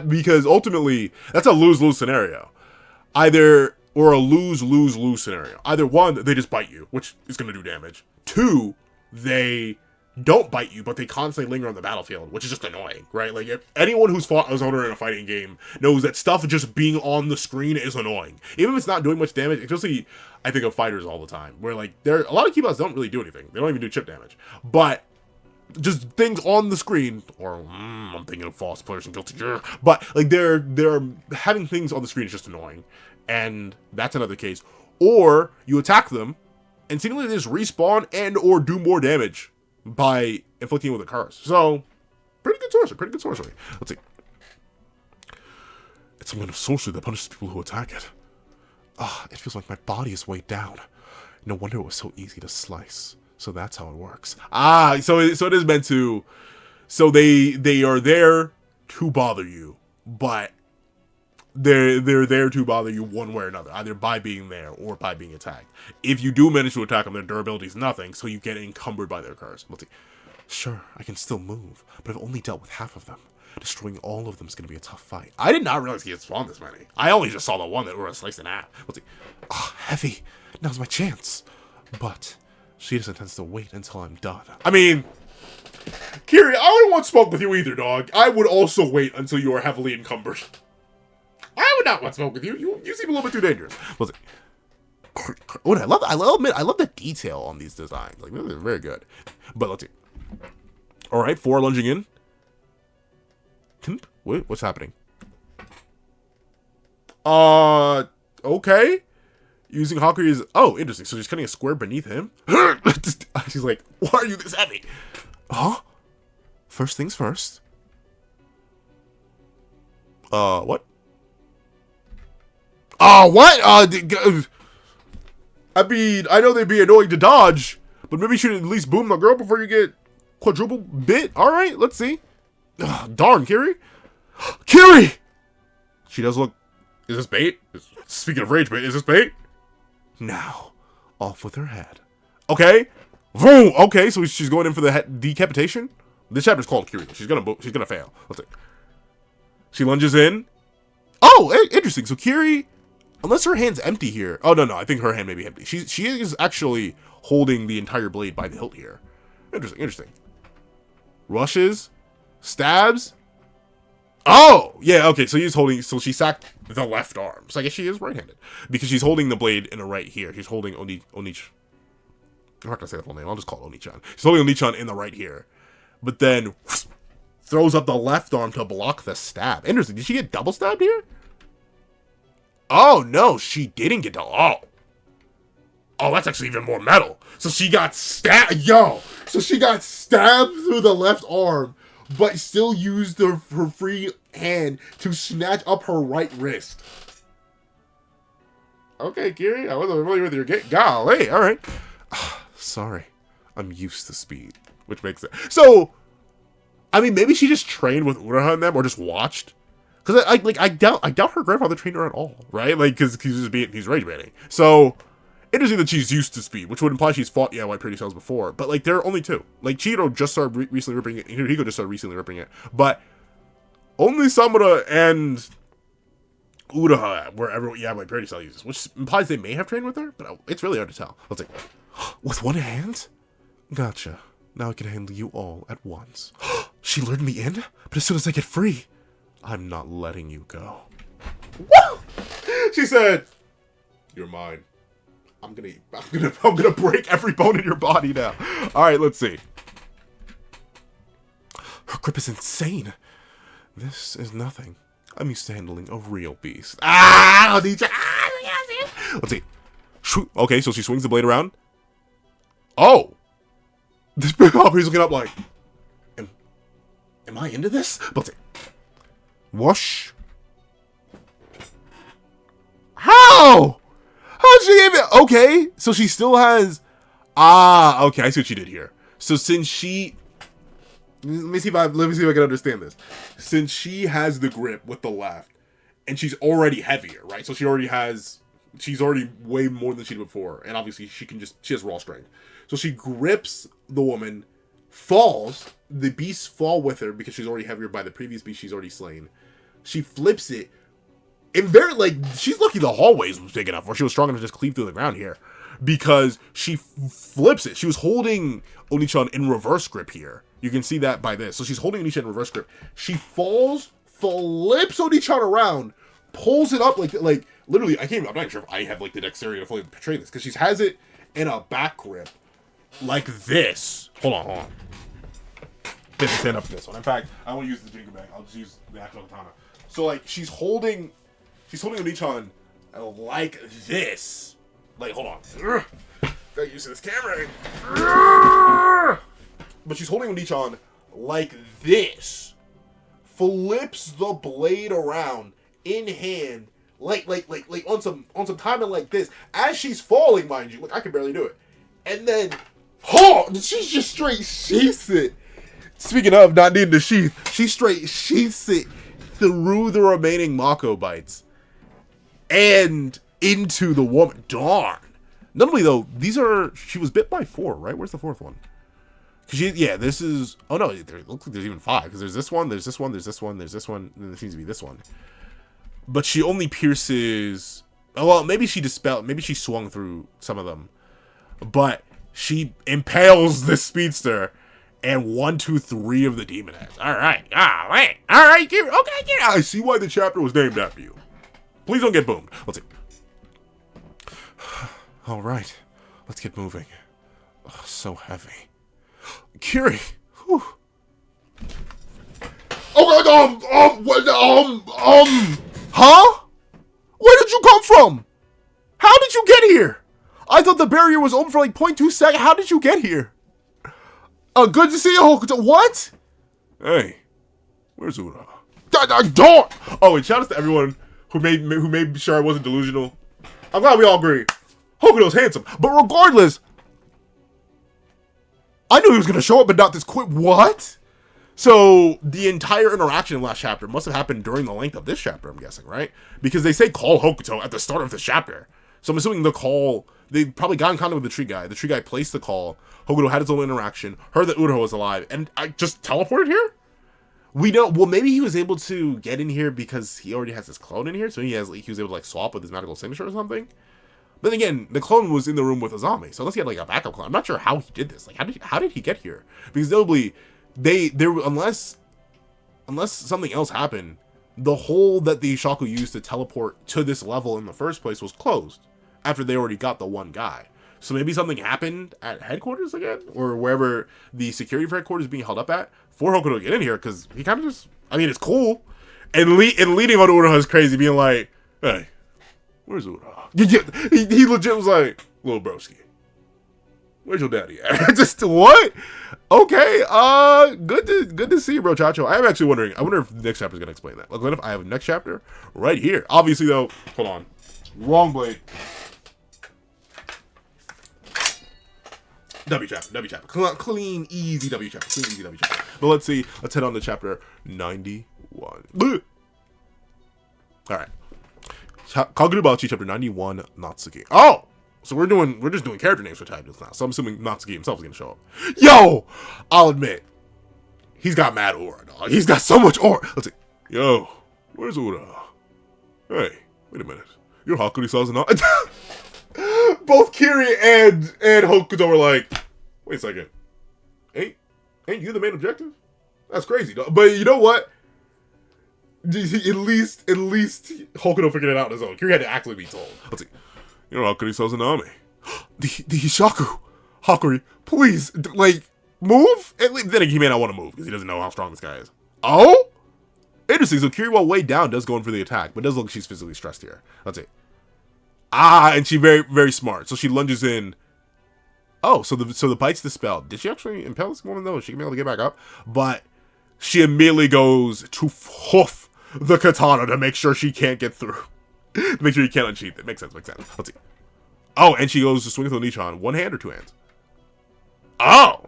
Because ultimately, that's a lose-lose scenario. Or a lose-lose-lose scenario. Either one, they just bite you, which is going to do damage. Two, they don't bite you, but they constantly linger on the battlefield, which is just annoying, right? Like, if anyone who's fought as owner in a fighting game knows that stuff just being on the screen is annoying. Even if it's not doing much damage, especially, I think of fighters all the time, where, like, a lot of keyboards don't really do anything. They don't even do chip damage. But just things on the screen, or, I'm thinking of false players and guilty gear, but, like, they're having things on the screen is just annoying. And that's another case. Or, you attack them, and seemingly they just respawn and or do more damage by inflicting with a curse. So, pretty good sorcery, pretty good sorcery. Let's see. It's some kind of sorcery that punishes people who attack it. Ah, it feels like my body is weighed down. No wonder it was so easy to slice. So that's how it works. Ah, so it is meant to. So they are there to bother you, but they're there to bother you one way or another, either by being there or by being attacked. If you do manage to attack them, their durability is nothing, so you get encumbered by their curse. Let's see. Sure, I can still move, but I've only dealt with half of them. Destroying all of them is going to be a tough fight. I did not realize he had spawned this many. I only just saw the one that was sliced in half. Let's see. Oh, heavy. Now's my chance. But she just intends to wait until I'm done. I mean, Kiri, I wouldn't want smoke with you either, dog. I would also wait until you are heavily encumbered. I would not want smoke with you. You seem a little bit too dangerous. Let's see. Oh, I love the detail on these designs. Like, they're very good. But let's see. All right, 4 lunging in. Wait, what's happening? Okay. Using Hoko is... Oh, interesting. So she's cutting a square beneath him. She's like, why are you this heavy? Huh? First things first. What? What? I mean, I know they'd be annoying to dodge, but maybe you should at least boom the girl before you get quadruple bit. Alright, let's see. Ugh, darn, Kiri. Kiri! She does look... Is this bait? Speaking of rage bait, is this bait? Now, off with her head. Okay. Vroom! Okay, so she's going in for the decapitation? This chapter's called Kiri. She's gonna fail. Let's see. She lunges in. Oh, interesting. So Kiri, unless her hand's empty here. Oh, no, I think her hand may be empty. She is actually holding the entire blade by the hilt here. Interesting. Rushes. Stabs. Oh, yeah, okay, so she sacked the left arm. So I guess she is right-handed. Because she's holding the blade in the right here. She's holding Onich. I'm not gonna say the full name, I'll just call it Onichan. She's holding Onichan in the right here. But then, throws up the left arm to block the stab. Interesting, did she get double stabbed here? Oh, no, she didn't get double. Oh, that's actually even more metal. So she got stabbed, So she got stabbed through the left arm, but still used her free hand to snatch up her right wrist. Okay, Kiri, I wasn't familiar with your golly, alright. Sorry, I'm used to speed, which makes it. So, I mean, maybe she just trained with Uraha and them, or just watched. Because I doubt her grandfather trained her at all, right? Like, because he's rage baiting. So, interesting that she's used to speed, which would imply she's fought White Pretty Cells before. But like, there are only 2. Like, Chihiro just started recently ripping it. Hiko just started recently ripping it. But only Samura and Uraha were White Pretty Cell uses, which implies they may have trained with her. But it's really hard to tell. Let's see. With one hand? Gotcha. Now I can handle you all at once. She lured me in, but as soon as I get free, I'm not letting you go. Woo! She said, "You're mine. I'm gonna break every bone in your body now." All right, let's see. Her grip is insane. This is nothing. I'm used to handling a real beast. Let's see. Okay, so she swings the blade around. Oh, this big he's looking up like, am I into this? Let's see. Whoosh. How? How'd she even... Okay, so she still has... okay, I see what she did here. So since she... Let me see if I can understand this. Since she has the grip with the left, and she's already heavier, right? So she's already way more than she did before. And obviously she has raw strength. So she grips the woman, falls, the beasts fall with her because she's already heavier by the previous beast she's already slain. She flips it. And she's lucky the hallways was big enough, or she was strong enough to just cleave through the ground here. Because she flips it. She was holding Onichan in reverse grip here. You can see that by this. So she's holding Onichan in reverse grip. She falls, flips Onichan around, pulls it up like literally, I'm not even sure if I have the dexterity to fully portray this, because she has it in a back grip like this. Hold on. Let me stand up for this one. In fact, I won't use the jingle bag. I'll just use the actual katana. So she's holding Onichan like this. Hold on. Get used to this camera. But she's holding Onichan like this. Flips the blade around in hand, like on some timing like this, as she's falling, mind you. Look, I can barely do it. And then, she just straight sheaths it. Speaking of not needing to sheath, she straight sheaths it through the remaining Mako bites and into the woman. Darn. Normally though, she was bit by 4, right? Where's the 4th one? This is... Oh, no, it looks like there's even 5. Because there's this one, there's this one, there's this one, there's this one, and there seems to be this one. But she only pierces... Well, maybe she swung through some of them. But she impales this speedster, and 1, 2, 3 of the demon heads. Alright, alright, Kiri, okay, Kiri. I see why the chapter was named after you. Please don't get boomed. Let's see. Alright, let's get moving. Oh, so heavy. Kiri, whew. Huh? Where did you come from? How did you get here? I thought the barrier was open for like 0.2 seconds. How did you get here? Good to see you, Hokuto. What? Hey, where's Ura? Don't! Oh, and shout out to everyone who made sure I wasn't delusional. I'm glad we all agree. Hokuto's handsome, but regardless, I knew he was going to show up, but not this quick. What? So, the entire interaction in last chapter must have happened during the length of this chapter, I'm guessing, right? Because they say call Hokuto at the start of this chapter. So, I'm assuming the call, they probably got in contact with the tree guy. The tree guy placed the call. Hokuto had his own interaction, heard that Uro was alive, and I just teleported here? We don't, well, maybe he was able to get in here because he already has his clone in here, so he was able to, like, swap with his magical signature or something. Then again, the clone was in the room with Azami, so unless he had like a backup clone, I'm not sure how he did this. Like, how did he get here? Because notably, unless something else happened, the hole that the Shaku used to teleport to this level in the first place was closed after they already got the one guy. So maybe something happened at headquarters again, or wherever the security for headquarters is being held up at for Hokuto to get in here, because he kind of just, I mean, it's cool, and leading on Ura is crazy, being like, hey, where's Ura? He legit was like, little broski, where's your daddy at? Just what? Okay, good to see you, bro, Chacho. I am actually wondering. I wonder if the next chapter is gonna explain that. Like, what if I have a next chapter right here? Obviously, though, hold on, wrong blade. W chapter, clean, easy W chapter, But let's see. Let's head on to chapter 91. All right. Kagurabachi, chapter 91, Natsuki. Oh! So we're just doing character names for titles now. So I'm assuming Natsuki himself is going to show up. Yo! I'll admit, he's got mad aura, dog. He's got so much aura. Let's see. Yo, where's Ura? Hey, wait a minute. You're Hakuri-san's not. Both Kiri and Hokuto were like, wait a second. Ain't you the main objective? That's crazy, dog. But you know what? At least Hokuto figured it out on his own. Kiri had to actually be told. Let's see. You're Hakuri-san's army. The Hishaku. Hakuri, please, like, move? Then he may not want to move because he doesn't know how strong this guy is. Oh? Interesting. So Kiri, while way down, does go in for the attack, but does look like she's physically stressed here. Let's see. And she very, very smart. So she lunges in. Oh, so the bite's dispelled. Did she actually impale this woman, though? She can be able to get back up. But she immediately goes to hoof the katana to make sure she can't get through. Make sure you can't unsheath it. Makes sense. Let's see. Oh, and she goes to swing with Onichan. One hand or two hands? Oh!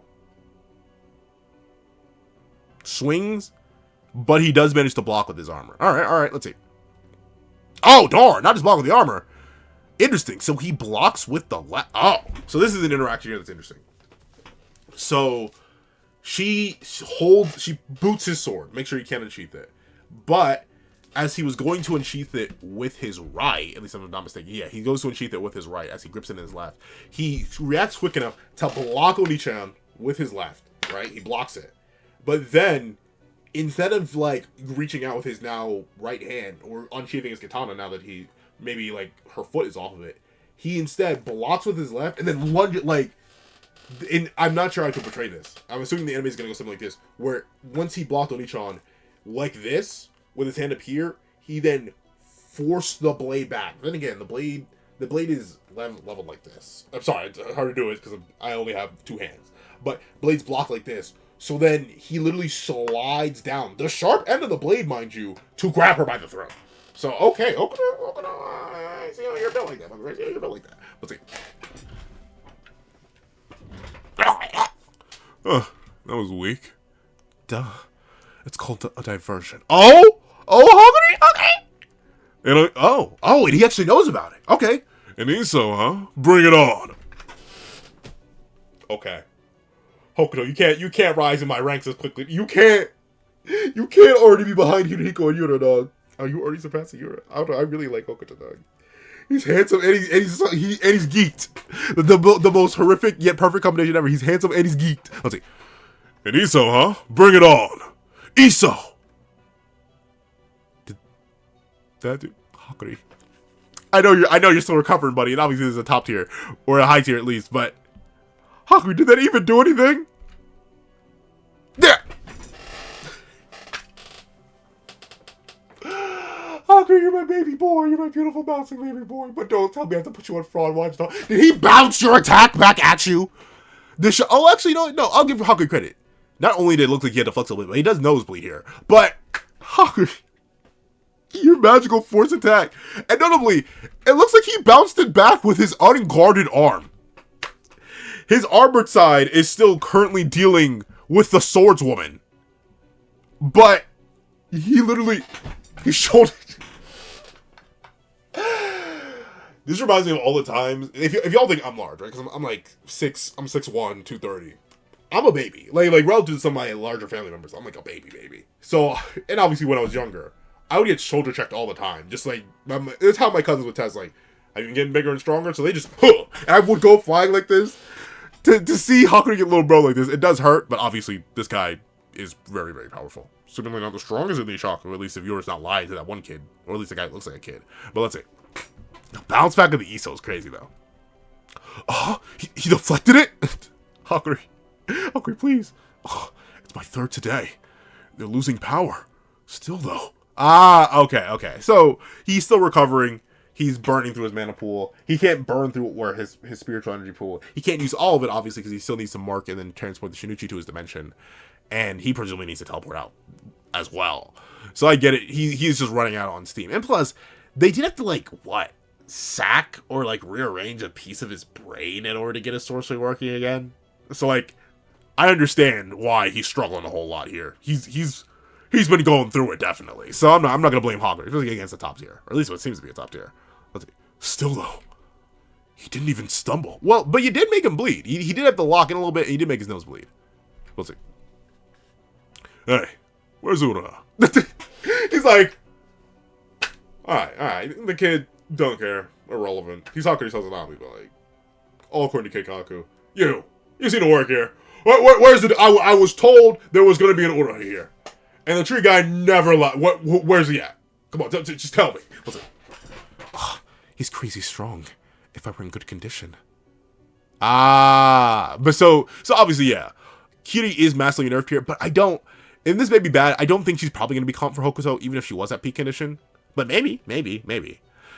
Swings, but he does manage to block with his armor. Alright, let's see. Oh, darn! Not just block with the armor. Interesting. So he blocks with the left. Oh! So this is an interaction here that's interesting. So she boots his sword. Make sure he can't unsheath it. But as he was going to unsheath it with his right, at least if I'm not mistaken, yeah, he goes to unsheath it with his right as he grips it in his left. He reacts quick enough to block Onichan with his left, right? He blocks it. But then, instead of, like, reaching out with his now right hand, or unsheathing his katana now that he, maybe, like, her foot is off of it, he instead blocks with his left and then lunges, like, I'm not sure I can portray this. I'm assuming the anime is going to go something like this, where once he blocked Onichan like this, with his hand up here, he then forced the blade back. Then again, the blade the blade is leveled like this. I'm sorry, it's hard to do it because I only have 2 hands. But blade's blocked like this. So then he literally slides down the sharp end of the blade, mind you, to grab her by the throat. So okay, I see how you're built like that. I see how you're built like that. Let's see. That was weak. Duh. It's called a diversion. Oh, Hoguri? Okay. And and he actually knows about it. Okay. And Iso, huh? Bring it on. Okay. Hokuto, you can't rise in my ranks as quickly. You can't already be behind Hidehiko and Yura, dog. Are you already surpassing Yura? I don't know. I really like Hokuto, dog. He's handsome and he's geeked. The most horrific yet perfect combination ever. He's handsome and he's geeked. Let's see. And Iso, huh? Bring it on. Iso. Did that do Hokuri? I know you're still recovering, buddy, and obviously this is a top tier or a high tier at least, but Hokuri, did that even do anything? There. Hokuri, you're my baby boy. You're my beautiful bouncing baby boy. But don't tell me I have to put you on fraud watch. Did he bounce your attack back at you? Actually, no. I'll give Hokuri credit. Not only did it look like he had to flex a little bit, but he does nosebleed here. But Hokuri, your magical force attack, and notably, it looks like he bounced it back with his unguarded arm. His armored side is still currently dealing with the swordswoman, but he shouldered. This reminds me of all the times. If y'all think I'm large, right? Because I'm like 6'1", 230. I'm a baby. Like relative to some of my larger family members, I'm like a baby. So, and obviously when I was younger, I would get shoulder checked all the time. Just like, it's how my cousins would test, like, I've been getting bigger and stronger, so they just, and I would go flying like this. To see Hokuri get little bro like this, it does hurt, but obviously this guy is very, very powerful. Certainly not the strongest of these Shaku, at least if yours not lying to that one kid, or at least the guy that looks like a kid. But let's see. The bounce back of the Iso is crazy, though. Oh, he deflected it? Hokuri, please. Oh, it's my 3rd today. They're losing power. Still, though. Okay. So, he's still recovering. He's burning through his mana pool. He can't burn through where his spiritual energy pool. He can't use all of it, obviously, because he still needs to mark and then transport the Shinichi to his dimension. And he presumably needs to teleport out as well. So I get it. He's just running out on steam. And plus, they did have to, sack or, rearrange a piece of his brain in order to get his sorcery working again. So, I understand why he's struggling a whole lot here. He's been going through it, definitely. So I'm not gonna blame Hogwarts, especially against the top tier. Or at least what seems to be a top tier. Let's see. Still, though, he didn't even stumble. Well, but you did make him bleed. He did have to lock in a little bit, and he did make his nose bleed. Let's see. Hey, where's Ura? He's like, alright. The kid don't care. Irrelevant. He's Hokuri's Sazanami, but, all according to Keikaku. You see the work here. Where's it? I was told there was gonna be an Ura here. And the tree guy never lied. Where's he at? Come on, just tell me. What's it? Oh, he's crazy strong. If I were in good condition. But so obviously, yeah. Kiri is massively nerfed here, but I don't. And this may be bad. I don't think she's probably going to be comp for Hokuto, even if she was at peak condition. But maybe.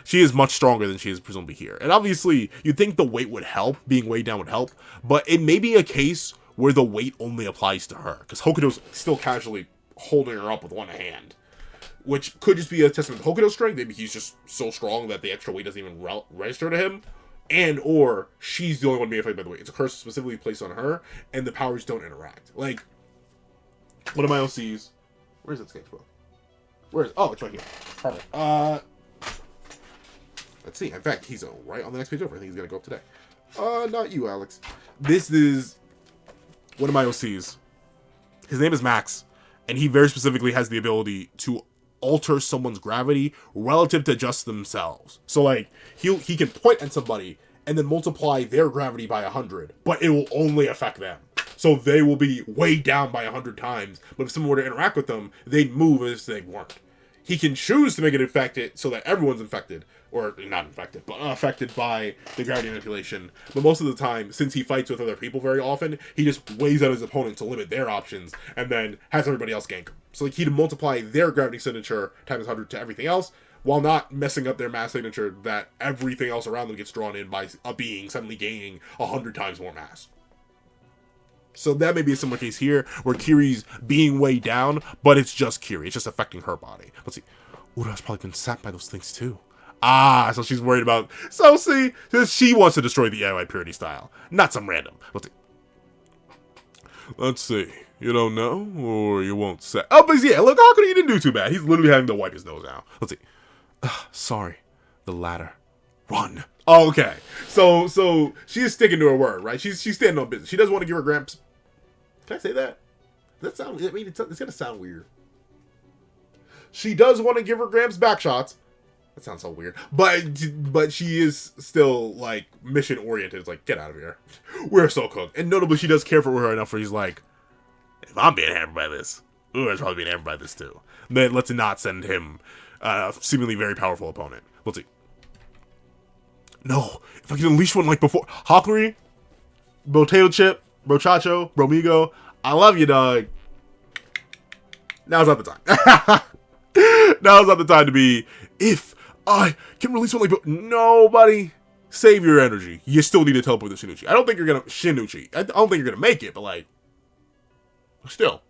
She is much stronger than she is presumably here. And obviously, you'd think the weight would help. Being weighed down would help. But it may be a case where the weight only applies to her. Because Hokuto's still casually holding her up with one hand, which could just be a testament to Hokuto's strength. Maybe he's just so strong that the extra weight doesn't even register to him, and or she's the only one being affected by the weight. It's a curse specifically placed on her, and the powers don't interact. Like one of my OCs. Where's that sketchbook? Oh, it's right here. Perfect. Let's see. In fact, he's right on the next page over. I think he's gonna go up today. Not you, Alex. This is one of my OCs. His name is Max. And he very specifically has the ability to alter someone's gravity relative to just themselves. So, he can point at somebody and then multiply their gravity by 100, but it will only affect them. So they will be weighed down by 100 times, but if someone were to interact with them, they'd move as if they weren't. He can choose to make it affected so that everyone's infected, or not infected, but affected by the gravity manipulation. But most of the time, since he fights with other people very often, he just weighs out his opponent to limit their options, and then has everybody else gank him. So he'd multiply their gravity signature times 100 to everything else, while not messing up their mass signature that everything else around them gets drawn in by a being suddenly gaining 100 times more mass. So that may be a similar case here, where Kiri's being weighed down, but it's just Kiri. It's just affecting her body. Let's see. Ura's probably been sapped by those things too. Ah, so she's worried about... So see, she wants to destroy the AI purity style, not some random. Let's see. You don't know, or you won't say. Oh, but yeah, look, Hoko, he didn't do too bad. He's literally having to wipe his nose now. Let's see. Sorry. The latter. Run. Oh, okay. So she is sticking to her word, right? She's standing on business. She doesn't want to give her Gramps. Can I say that? Does that sound? I mean, it's gonna sound weird. She does want to give her Gramps back shots. That sounds so weird. But she is still like mission oriented. It's like, get out of here. We're so cooked. And notably, she does care for her enough where he's like, if I'm being hammered by this, Ura's probably being hammered by this too. Then let's not send him a seemingly very powerful opponent. Let's see. No, if I can unleash one like before. Hawkery, Potato Chip, Brochacho, Bromigo, I love you, dog. Now's not the time. Now's not the time to be, if I can release one like, no, buddy. Save your energy. You still need to teleport the Shinuchi. I don't think you're gonna, Shinuchi. I don't think you're gonna make it, but like, still,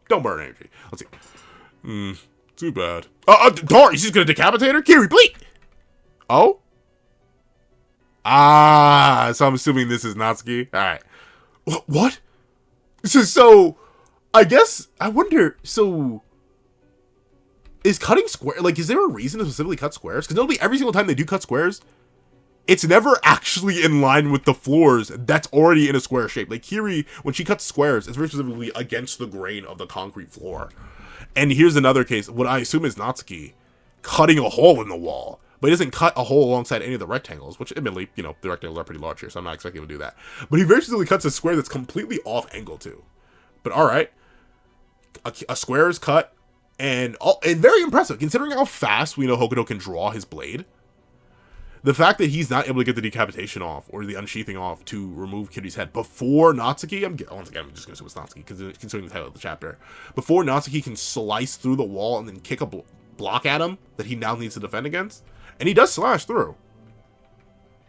don't burn energy. Let's see. Too bad. Dari, she's gonna decapitate her? Kiri, bleep! Oh? Ah, so I'm assuming this is Natsuki. Alright. What? So, I guess, I wonder, so, is cutting square, like, is there a reason to specifically cut squares? Because it'll be every single time they do cut squares, it's never actually in line with the floors that's already in a square shape. Like, Kiri, when she cuts squares, it's very specifically against the grain of the concrete floor. And here's another case, what I assume is Natsuki cutting a hole in the wall. But he doesn't cut a hole alongside any of the rectangles, which admittedly, you know, the rectangles are pretty large here, so I'm not expecting him to do that. But he very specifically cuts a square that's completely off angle too. But alright. A square is cut, and very impressive, considering how fast we know Hokuto can draw his blade. The fact that he's not able to get the decapitation off, or the unsheathing off, to remove Kiri's head before Natsuki, once again, I'm just going to say it's Natsuki, considering the title of the chapter, before Natsuki can slice through the wall and then kick a block at him that he now needs to defend against. And he does slash through.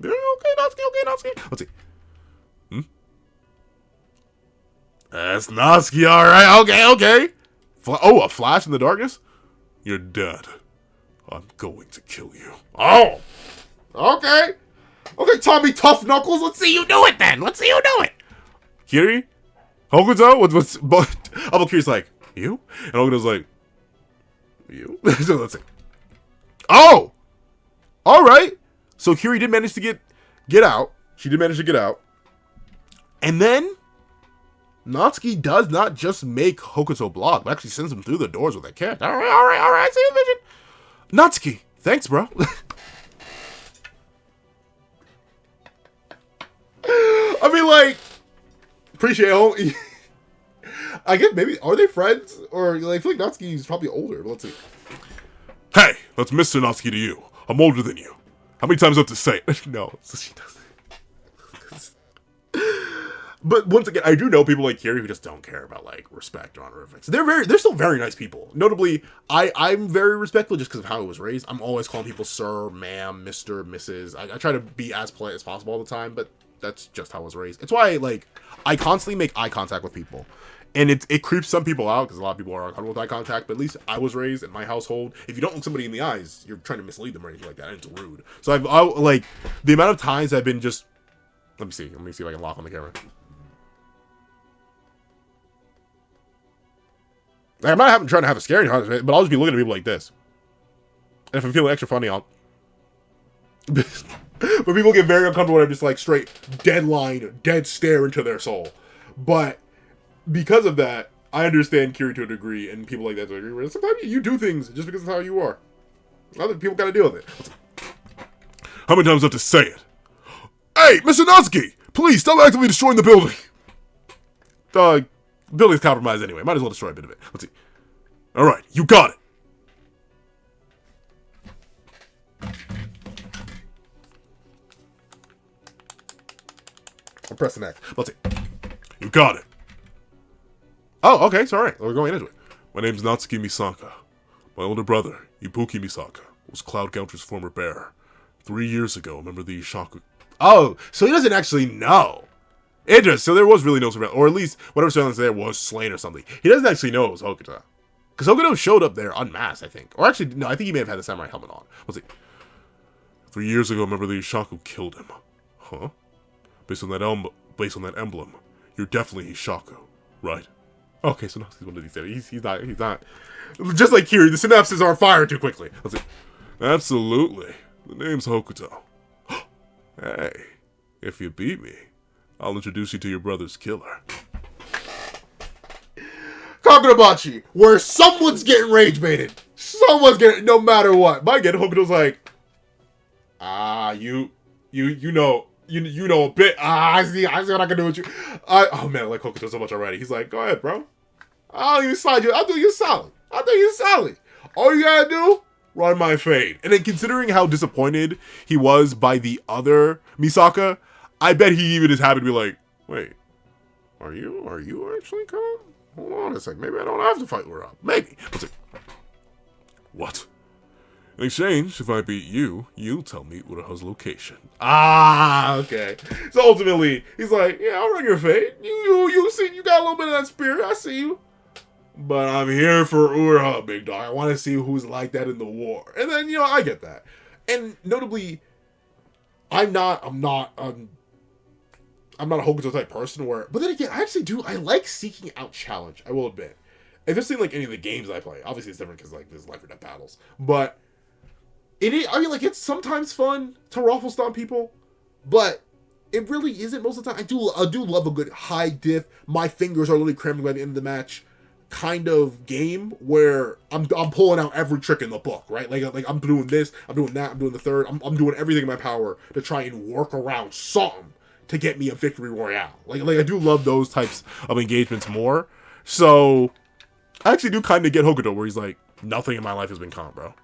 Okay, Natsuki. Let's see. That's Natsuki, alright. Okay. A flash in the darkness? You're dead. I'm going to kill you. Oh! Okay, Tommy Tough Knuckles, let's see you do it then. Let's see you do it. Kiri? Hokuto? But Kiri's like, you? And Hokuto's like, you? So let's see. Oh! Alright. So Kiri did manage to get out. She did manage to get out. And then Natsuki does not just make Hokuto block, but actually sends him through the doors with a kick. Alright. I see the vision. Natsuki, thanks, bro. I mean, like, appreciate it. I guess maybe, are they friends? Or, like, I feel like Natsuki's probably older, but let's see. Hey, that's Mr. Natsuki to you. I'm older than you. How many times do I have to say it? No, she doesn't. But once again, I do know people like Kiri who just don't care about, like, respect or honorifics. They're still very nice people. Notably, I'm very respectful just because of how I was raised. I'm always calling people sir, ma'am, Mr., Mrs. I try to be as polite as possible all the time, but that's just how I was raised. It's why, like, I constantly make eye contact with people. And it creeps some people out, because a lot of people are uncomfortable with eye contact, but at least I was raised in my household. If you don't look somebody in the eyes, you're trying to mislead them or anything like that, and it's rude. So like, the amount of times I've been just... Let me see if I can lock on the camera. Like, I'm not trying to have a scary conversation, but I'll just be looking at people like this. And if I'm feeling extra funny, I'll... But people get very uncomfortable when I'm just like straight dead stare into their soul. But because of that, I understand Kiri to a degree, and people like that to a degree. Sometimes you do things just because of how you are. Other people gotta deal with it. How many times do I have to say it? Hey, Mr. Natsuki! Please, stop actively destroying the building! The building's compromised anyway. Might as well destroy a bit of it. Let's see. Alright, you got it! I'm pressing X. Let's see. You got it. Oh, okay, sorry. We're going into it. My name's Natsuki Misaka. My older brother, Ibuki Misaka. was Cloud Counter's former bearer. 3 years ago, remember the Shaku... Oh, so he doesn't actually know. Interesting. So there was really no surveillance, or at least whatever surveillance there was slain or something. He doesn't actually know it was Hokuto. Because Hokuto showed up there unmasked, I think. Or actually, no, I think he may have had the samurai helmet on. Let's see. 3 years ago, remember the Ishaku killed him. Huh? Based on that emblem, you're definitely Ishaku, right? Okay, so now he's one of these. He's not. Just like Kiri, the synapses aren't firing too quickly. Let's see. Absolutely. The name's Hokuto. Hey, if you beat me, I'll introduce you to your brother's killer. Kagurabachi, where someone's getting rage baited. Someone's getting, no matter what. My get Hokuto's like, you know a bit. I see what I can do with you. Oh man, I like Hokuto so much already. He's like, go ahead, bro. I'll do you solid. All you gotta do, run my fade. And then considering how disappointed he was by the other Misaka, I bet he even is happy to be like, wait, are you actually calm? Hold on a sec. Maybe I don't have to fight Ura. Maybe. Let's see. What? In exchange, if I beat you, you'll tell me Uraha's location. Okay. So ultimately, he's like, yeah, I'll run your fate. You see, you got a little bit of that spirit. I see you. But I'm here for Uraha, big dog. I want to see who's like that in the war. And then, I get that. And notably, I'm not a Hokuto type person but then again, I like seeking out challenge, I will admit. If it's in like any of the games I play, obviously it's different because like there's life or death battles. But it's sometimes fun to ruffle stomp people, but it really isn't most of the time. I do love a good high diff, my fingers are literally cramping by the end of the match kind of game where I'm pulling out every trick in the book, right? Like I'm doing this, I'm doing that, I'm doing the third, I'm doing everything in my power to try and work around something to get me a victory royale. Like I do love those types of engagements more. So I actually do kind of get Hokuto where he's like, nothing in my life has been calm, bro.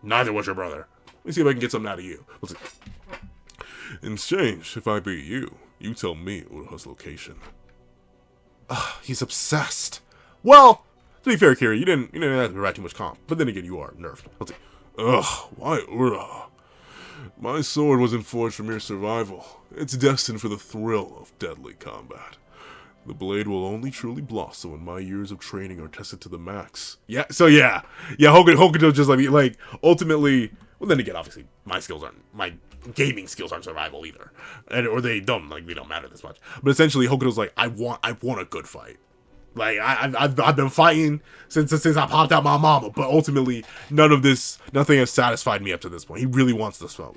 Neither was your brother. Let me see if I can get something out of you. Let's see. In exchange, if I beat you, you tell me Uraha's location. He's obsessed. Well, to be fair, Kiri, you didn't have to provide too much calm. But then again, you are nerfed. Let's see. Why Uraha? My sword wasn't forged for mere survival. It's destined for the thrill of deadly combat. The blade will only truly blossom when my years of training are tested to the max. Yeah, Hokuto just like ultimately. Well, then again, obviously, my gaming skills aren't survival either, or they don't matter this much. But essentially, Hokuto's like, I want a good fight. Like I've been fighting since I popped out my mama, but ultimately nothing has satisfied me up to this point. He really wants this fight.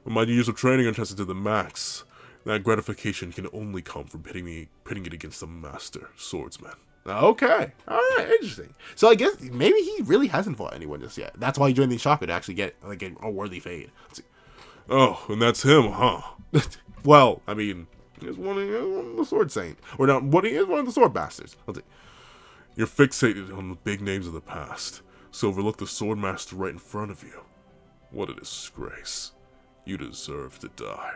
When my years of training are tested to the max, that gratification can only come from pitting it against the master swordsman. Okay, all right, interesting. So I guess maybe he really hasn't fought anyone just yet. That's why he joined the Shaku to actually get a worthy fade. Let's see. Oh, and that's him, huh? Well, I mean, he's one of the sword saint, or not? He is one of the sword bastards. Let's see. You're fixated on the big names of the past, so overlook the sword master right in front of you. What a disgrace! You deserve to die.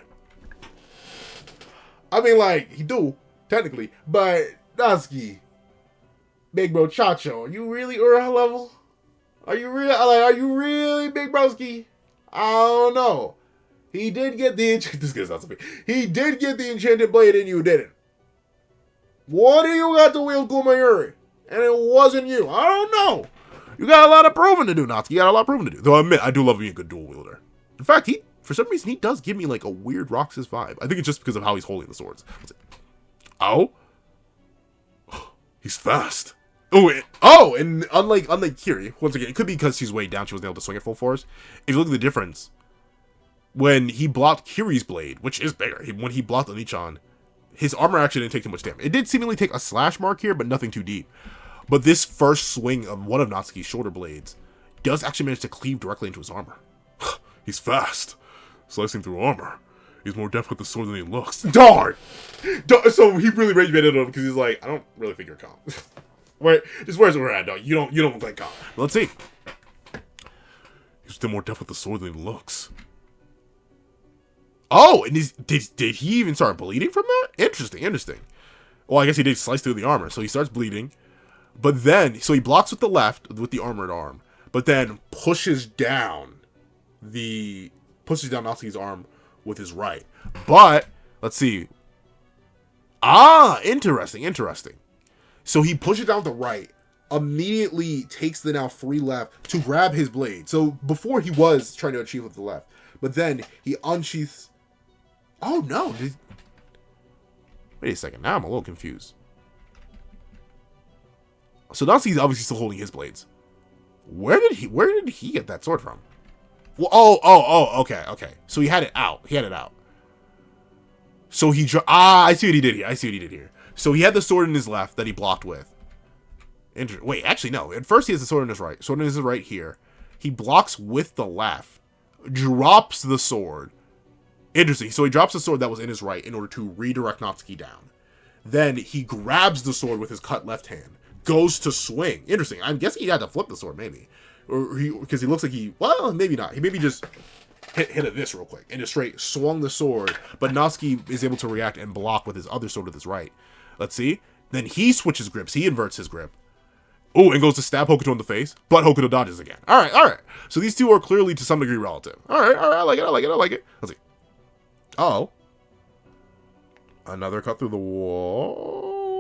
I mean, he do technically, but Natsuki, big bro Chacho, are you really Uraha level? Are you really big broski? I don't know. He did get the He did get the enchanted blade and you didn't. What do you got to wield Kumayuri? And it wasn't you. I don't know. You got a lot of proving to do, Natsuki. You got a lot of proving to do. Though I admit, I do love being a good dual wielder. In fact, for some reason, he does give me a weird Roxas vibe. I think it's just because of how he's holding the swords. Oh? He's fast. And unlike Kiri, once again, it could be because she's weighed down, she wasn't able to swing at full force. If you look at the difference, when he blocked Kiri's blade, which is bigger, when he blocked Onichan, his armor actually didn't take too much damage. It did seemingly take a slash mark here, but nothing too deep. But this first swing of one of Natsuki's shoulder blades does actually manage to cleave directly into his armor. He's fast. Slicing through armor. He's more deft with the sword than he looks. Darn! So he really rage baited him because he's like, I don't really think you're calm. Where's we're at, dog? You don't look like calm. Let's see. He's still more deft with the sword than he looks. Oh, and did he even start bleeding from that? Interesting. Well, I guess he did slice through the armor, so he starts bleeding. But then, so he blocks with the left, with the armored arm. but then pushes down Natsuki's arm with his right. But let's see. Interesting. So he pushes down with the right, immediately takes the now free left to grab his blade. So before he was trying to achieve with the left, but then he unsheaths. Oh no! Wait a second. Now I'm a little confused. So Natsuki's obviously still holding his blades. Where did he get that sword from? Well, okay. So he had it out. So I see what he did here. So he had the sword in his left that he blocked with. Wait, actually no. At first he has the sword in his right. Sword in his right here. He blocks with the left. Drops the sword. Interesting. So he drops the sword that was in his right in order to redirect Natsuki down. Then he grabs the sword with his cut left hand. Goes to swing. Interesting. I'm guessing he had to flip the sword, maybe. Because he looks like maybe not. He maybe just hit it this real quick and just straight swung the sword. But Natsuki is able to react and block with his other sword with his right. Let's see. Then he switches grips. He inverts his grip. Oh, and goes to stab Hokuto in the face. But Hokuto dodges again. All right. So these two are clearly to some degree relative. All right. I like it. Let's see. Oh. Another cut through the wall.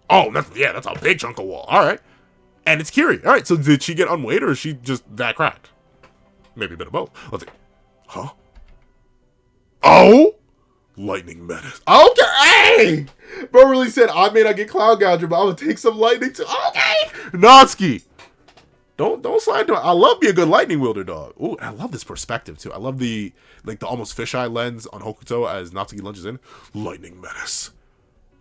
Oh, that's a big chunk of wall. All right. And it's Kiri. All right, so did she get unweighed or is she just that cracked? Maybe a bit of both. Let's see. Huh? Oh! Lightning menace. Okay! Hey! Bro really said, I may not get Cloud Gouger, but I'm going to take some lightning too. Okay! Natsuki! Don't slide to it. I love me a good lightning wielder, dog. Ooh, I love this perspective, too. I love the almost fisheye lens on Hokuto as Natsuki lunges in. Lightning menace.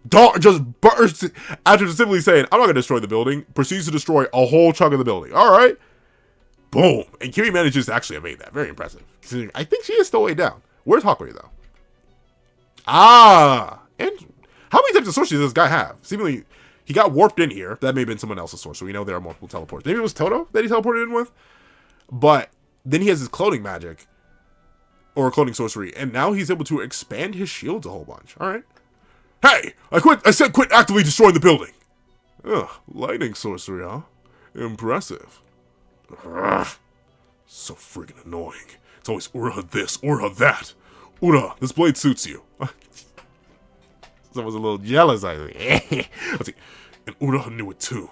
Dog just bursts after simply saying, I'm not going to destroy the building. Proceeds to destroy a whole chunk of the building. All right. Boom. And Kiri manages to actually evade that. Very impressive. Considering I think she is still way down. Where's Hakuri, though? And how many types of sorcery does this guy have? Seemingly, he got warped in here. That may have been someone else's sorcery. We know there are multiple teleports. Maybe it was Toto that he teleported in with. But then he has his cloning magic. Or cloning sorcery. And now he's able to expand his shields a whole bunch. All right. Hey, I said quit actively destroying the building. Ugh, lightning sorcery, huh? Impressive. Ugh, so friggin' annoying. It's always Ura this, Ura that. Ura, this blade suits you. Someone's a little jealous, I think. Let's see. And Ura knew it too.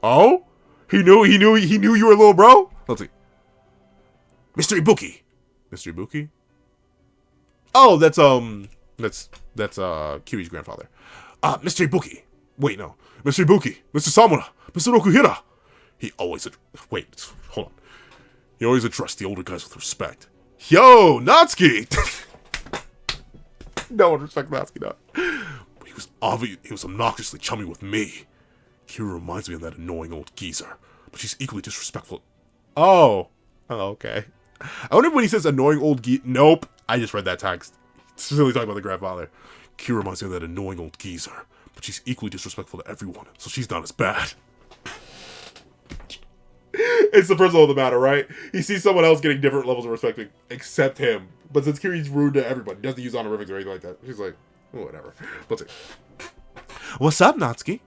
Oh? He knew you were a little bro? Let's see. Mystery Ibuki. Mystery Ibuki? Oh, that's Kiri's grandfather. Mr. Ibuki. Wait, no. Mr. Ibuki. Mr. Samura. Mr. Okuhira. He always... Wait, hold on. He always addressed the older guys with respect. Yo, Natsuki! No one respects Natsuki now. But he was obnoxiously chummy with me. Kiri reminds me of that annoying old geezer. But she's equally disrespectful. Oh, okay. I wonder when he says annoying old geezer... Nope. I just read that text. It's really talking about the grandfather. Kiri reminds me of that annoying old geezer, but she's equally disrespectful to everyone, so she's not as bad. It's the principle of the matter, right? He sees someone else getting different levels of respect except him, but since Kiri's rude to everybody, doesn't use honorifics or anything like that, she's like, oh, whatever. Let's see. What's up, Natsuki?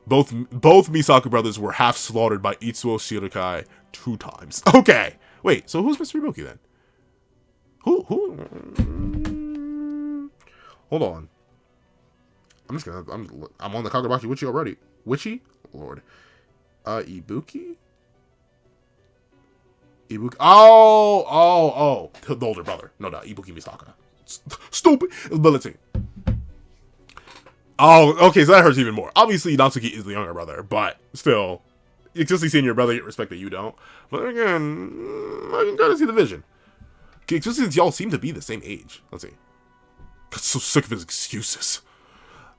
Both Misaku brothers were half slaughtered by Itsuo Shirikai 2 times. Okay, wait. So who's Mr. Ibuki then? Who? Hold on. I'm on the Kagurabachi Witchy already. Witchy? Lord. Ibuki? Ibuki. Oh. The older brother. No, Ibuki Misaka. Stupid. But let's see. Oh, okay, so that hurts even more. Obviously, Natsuki is the younger brother, but still, especially seeing your brother get respect that you don't. But again, I can kind of see the vision. Especially since y'all seem to be the same age. Let's see. I'm so sick of his excuses.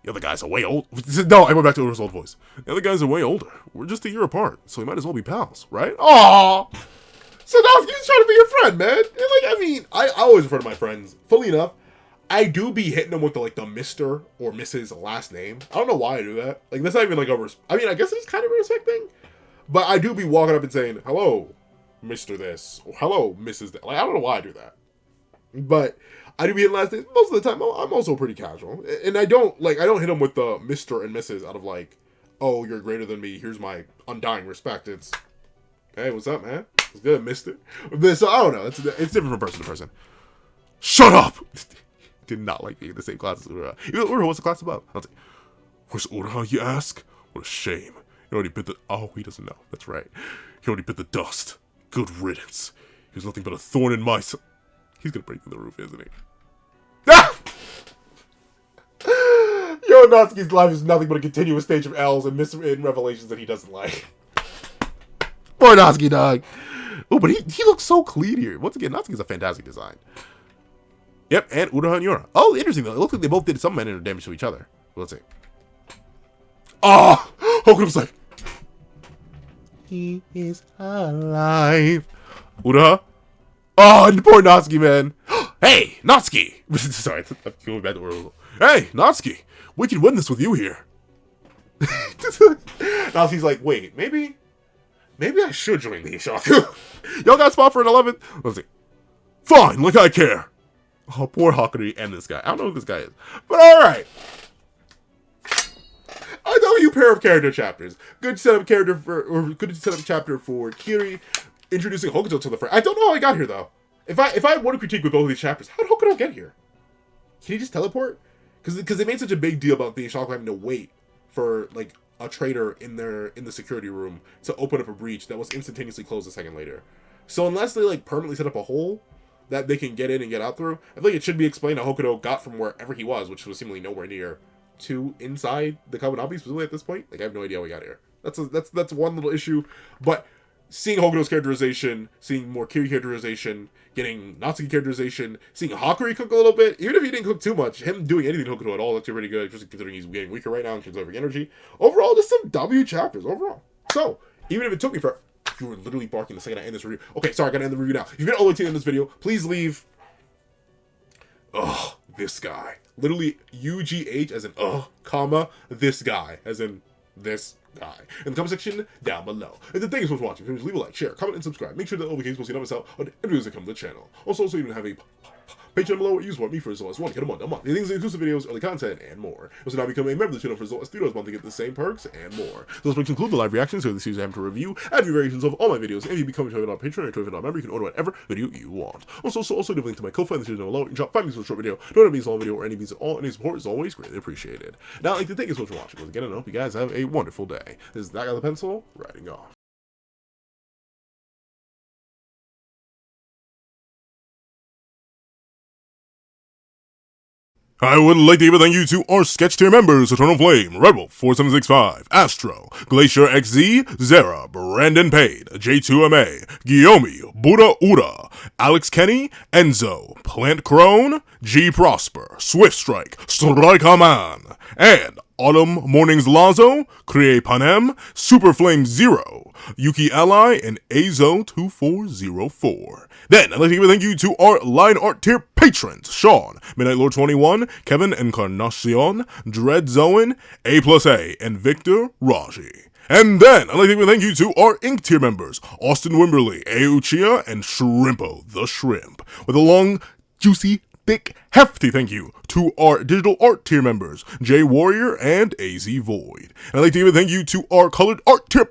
The other guys are way old. No, I went back to his old voice. The other guys are way older. We're just a year apart, so we might as well be pals, right? Aww. So Natsuki's trying to be your friend, man. And I always refer to my friends. Fully enough, I do be hitting them with the Mr. or Mrs. last name. I don't know why I do that. That's not even I guess it's kind of a respect thing. But I do be walking up and saying, hello, Mr. this, or hello, Mrs. that. I don't know why I do that. But I do be hitting last names. Most of the time, I'm also pretty casual. And I don't hit them with the Mr. and Mrs. out of oh, you're greater than me, here's my undying respect. It's, Hey, what's up, man? What's good, mister? So, I don't know. It's different from person to person. Shut up! Did not like being in the same class as Ura. Ura, what's the class about? I was like, where's Ura, you ask? What a shame. He already bit the... Oh, he doesn't know. That's right. He already bit the dust. Good riddance. He was nothing but a thorn in my... He's gonna break through the roof, isn't he? Ah! Yo, Natsuki's life is nothing but a continuous stage of L's and revelations that he doesn't like. Poor Natsuki, dog. Oh, but he looks so clean here. Once again, Natsuki's a fantastic design. Yep, and Uraha and Yura. Oh, interesting though. It looks like they both did some minor damage to each other. Let's see. Oh! Hokuto's like... He is alive. Uraha? Oh, poor Natsuki, man. Hey, Natsuki! Sorry, I'm going back to Uraha. Hey, Natsuki! We can win this with you here. Natsuki's like, wait, maybe I should join the Ishaku. Y'all got a spot for an 11th? Let's see. Fine, like I care. Oh, poor Hakurei and this guy. I don't know who this guy is. But alright. I know you pair of character chapters. Good setup chapter for Kiri, introducing Hokuto to the friend. I don't know how I got here though. If I had one critique with both of these chapters, how did Hokuto get here? Can he just teleport? Because they made such a big deal about the Ishaku having to wait for like a trader in the security room to open up a breach that was instantaneously closed a second later. So unless they like permanently set up a hole that they can get in and get out through, I feel like it should be explained how Hokuto got from wherever he was, which was seemingly nowhere near, to inside the Kagurabachi specifically at this point. Like I have no idea how we got here. That's one little issue, but seeing Hokuto's characterization, seeing more Kiri characterization, getting Natsuki characterization, seeing Hakurei cook a little bit, even if he didn't cook too much, him doing anything to Hokuto at all, that's pretty good, especially considering he's getting weaker right now and conserving energy. Overall, just some W chapters, overall. So, even if it took me for... You were literally barking the second I end this review. Okay, sorry, I gotta end the review now. If you've been all the way to the end of this video, please leave... Ugh, this guy. Literally, UGH as in, comma, this guy, as in, this guy. In the comment section down below. And the thank you so much for watching. Please leave a like, share, comment, and subscribe. Make sure that all the games will see you miss out on any videos that come to the channel. Also, you even have a Patreon below where you support me for as low as $1. Get a month. These things exclusive videos, early content, and more. Also, now become a member of the channel for as low as $3 a month to get the same perks and more. So let's conclude the live reactions to the series I have to review, add variations of all my videos, and if you become a on Patreon or a member, you can order whatever video you want. Also give a link to my Ko-Fi in the description down below. You can drop 5 minutes for a short video, don't have a long video, or any views at all. Any support is always greatly appreciated. Now, I'd like to thank you so much for watching. Once again, I hope you guys have a wonderful day. This is that guy with the pencil, writing off. I would like to give a thank you to our sketch tier members: Eternal Flame, Redwolf 4765, Astro, Glacier XZ, Zera, Brandon Pade, J2MA, Guillaume, Buddha Ura, Alex Kenny, Enzo, Plant Crone, G Prosper, Swift Strike, Man, and Autumn Mornings Lazo, Cree Panem, Super Flame Zero, Yuki Ally, and Azo2404. Then, I'd like to give a thank you to our line art tier patrons: Sean, Midnight Lord 21, Kevin Encarnacion, Dread Zoen, A+A, and Victor Raji. And then, I'd like to give a thank you to our Ink tier members: Austin Wimberly, A. Uchiha, and Shrimpo the Shrimp. With a long, juicy, thick, hefty thank you to our digital art tier members: J Warrior and AZ Void. And I'd like to give a thank you to our colored art tier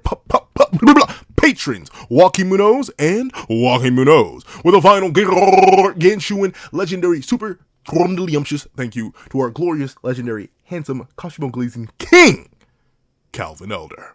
patrons: Joaquin Munoz and Joaquin Munoz. With a final Genshuin legendary super grumblyumptious thank you to our glorious, legendary, handsome, Kashimo Glazing King, Calvin Elder.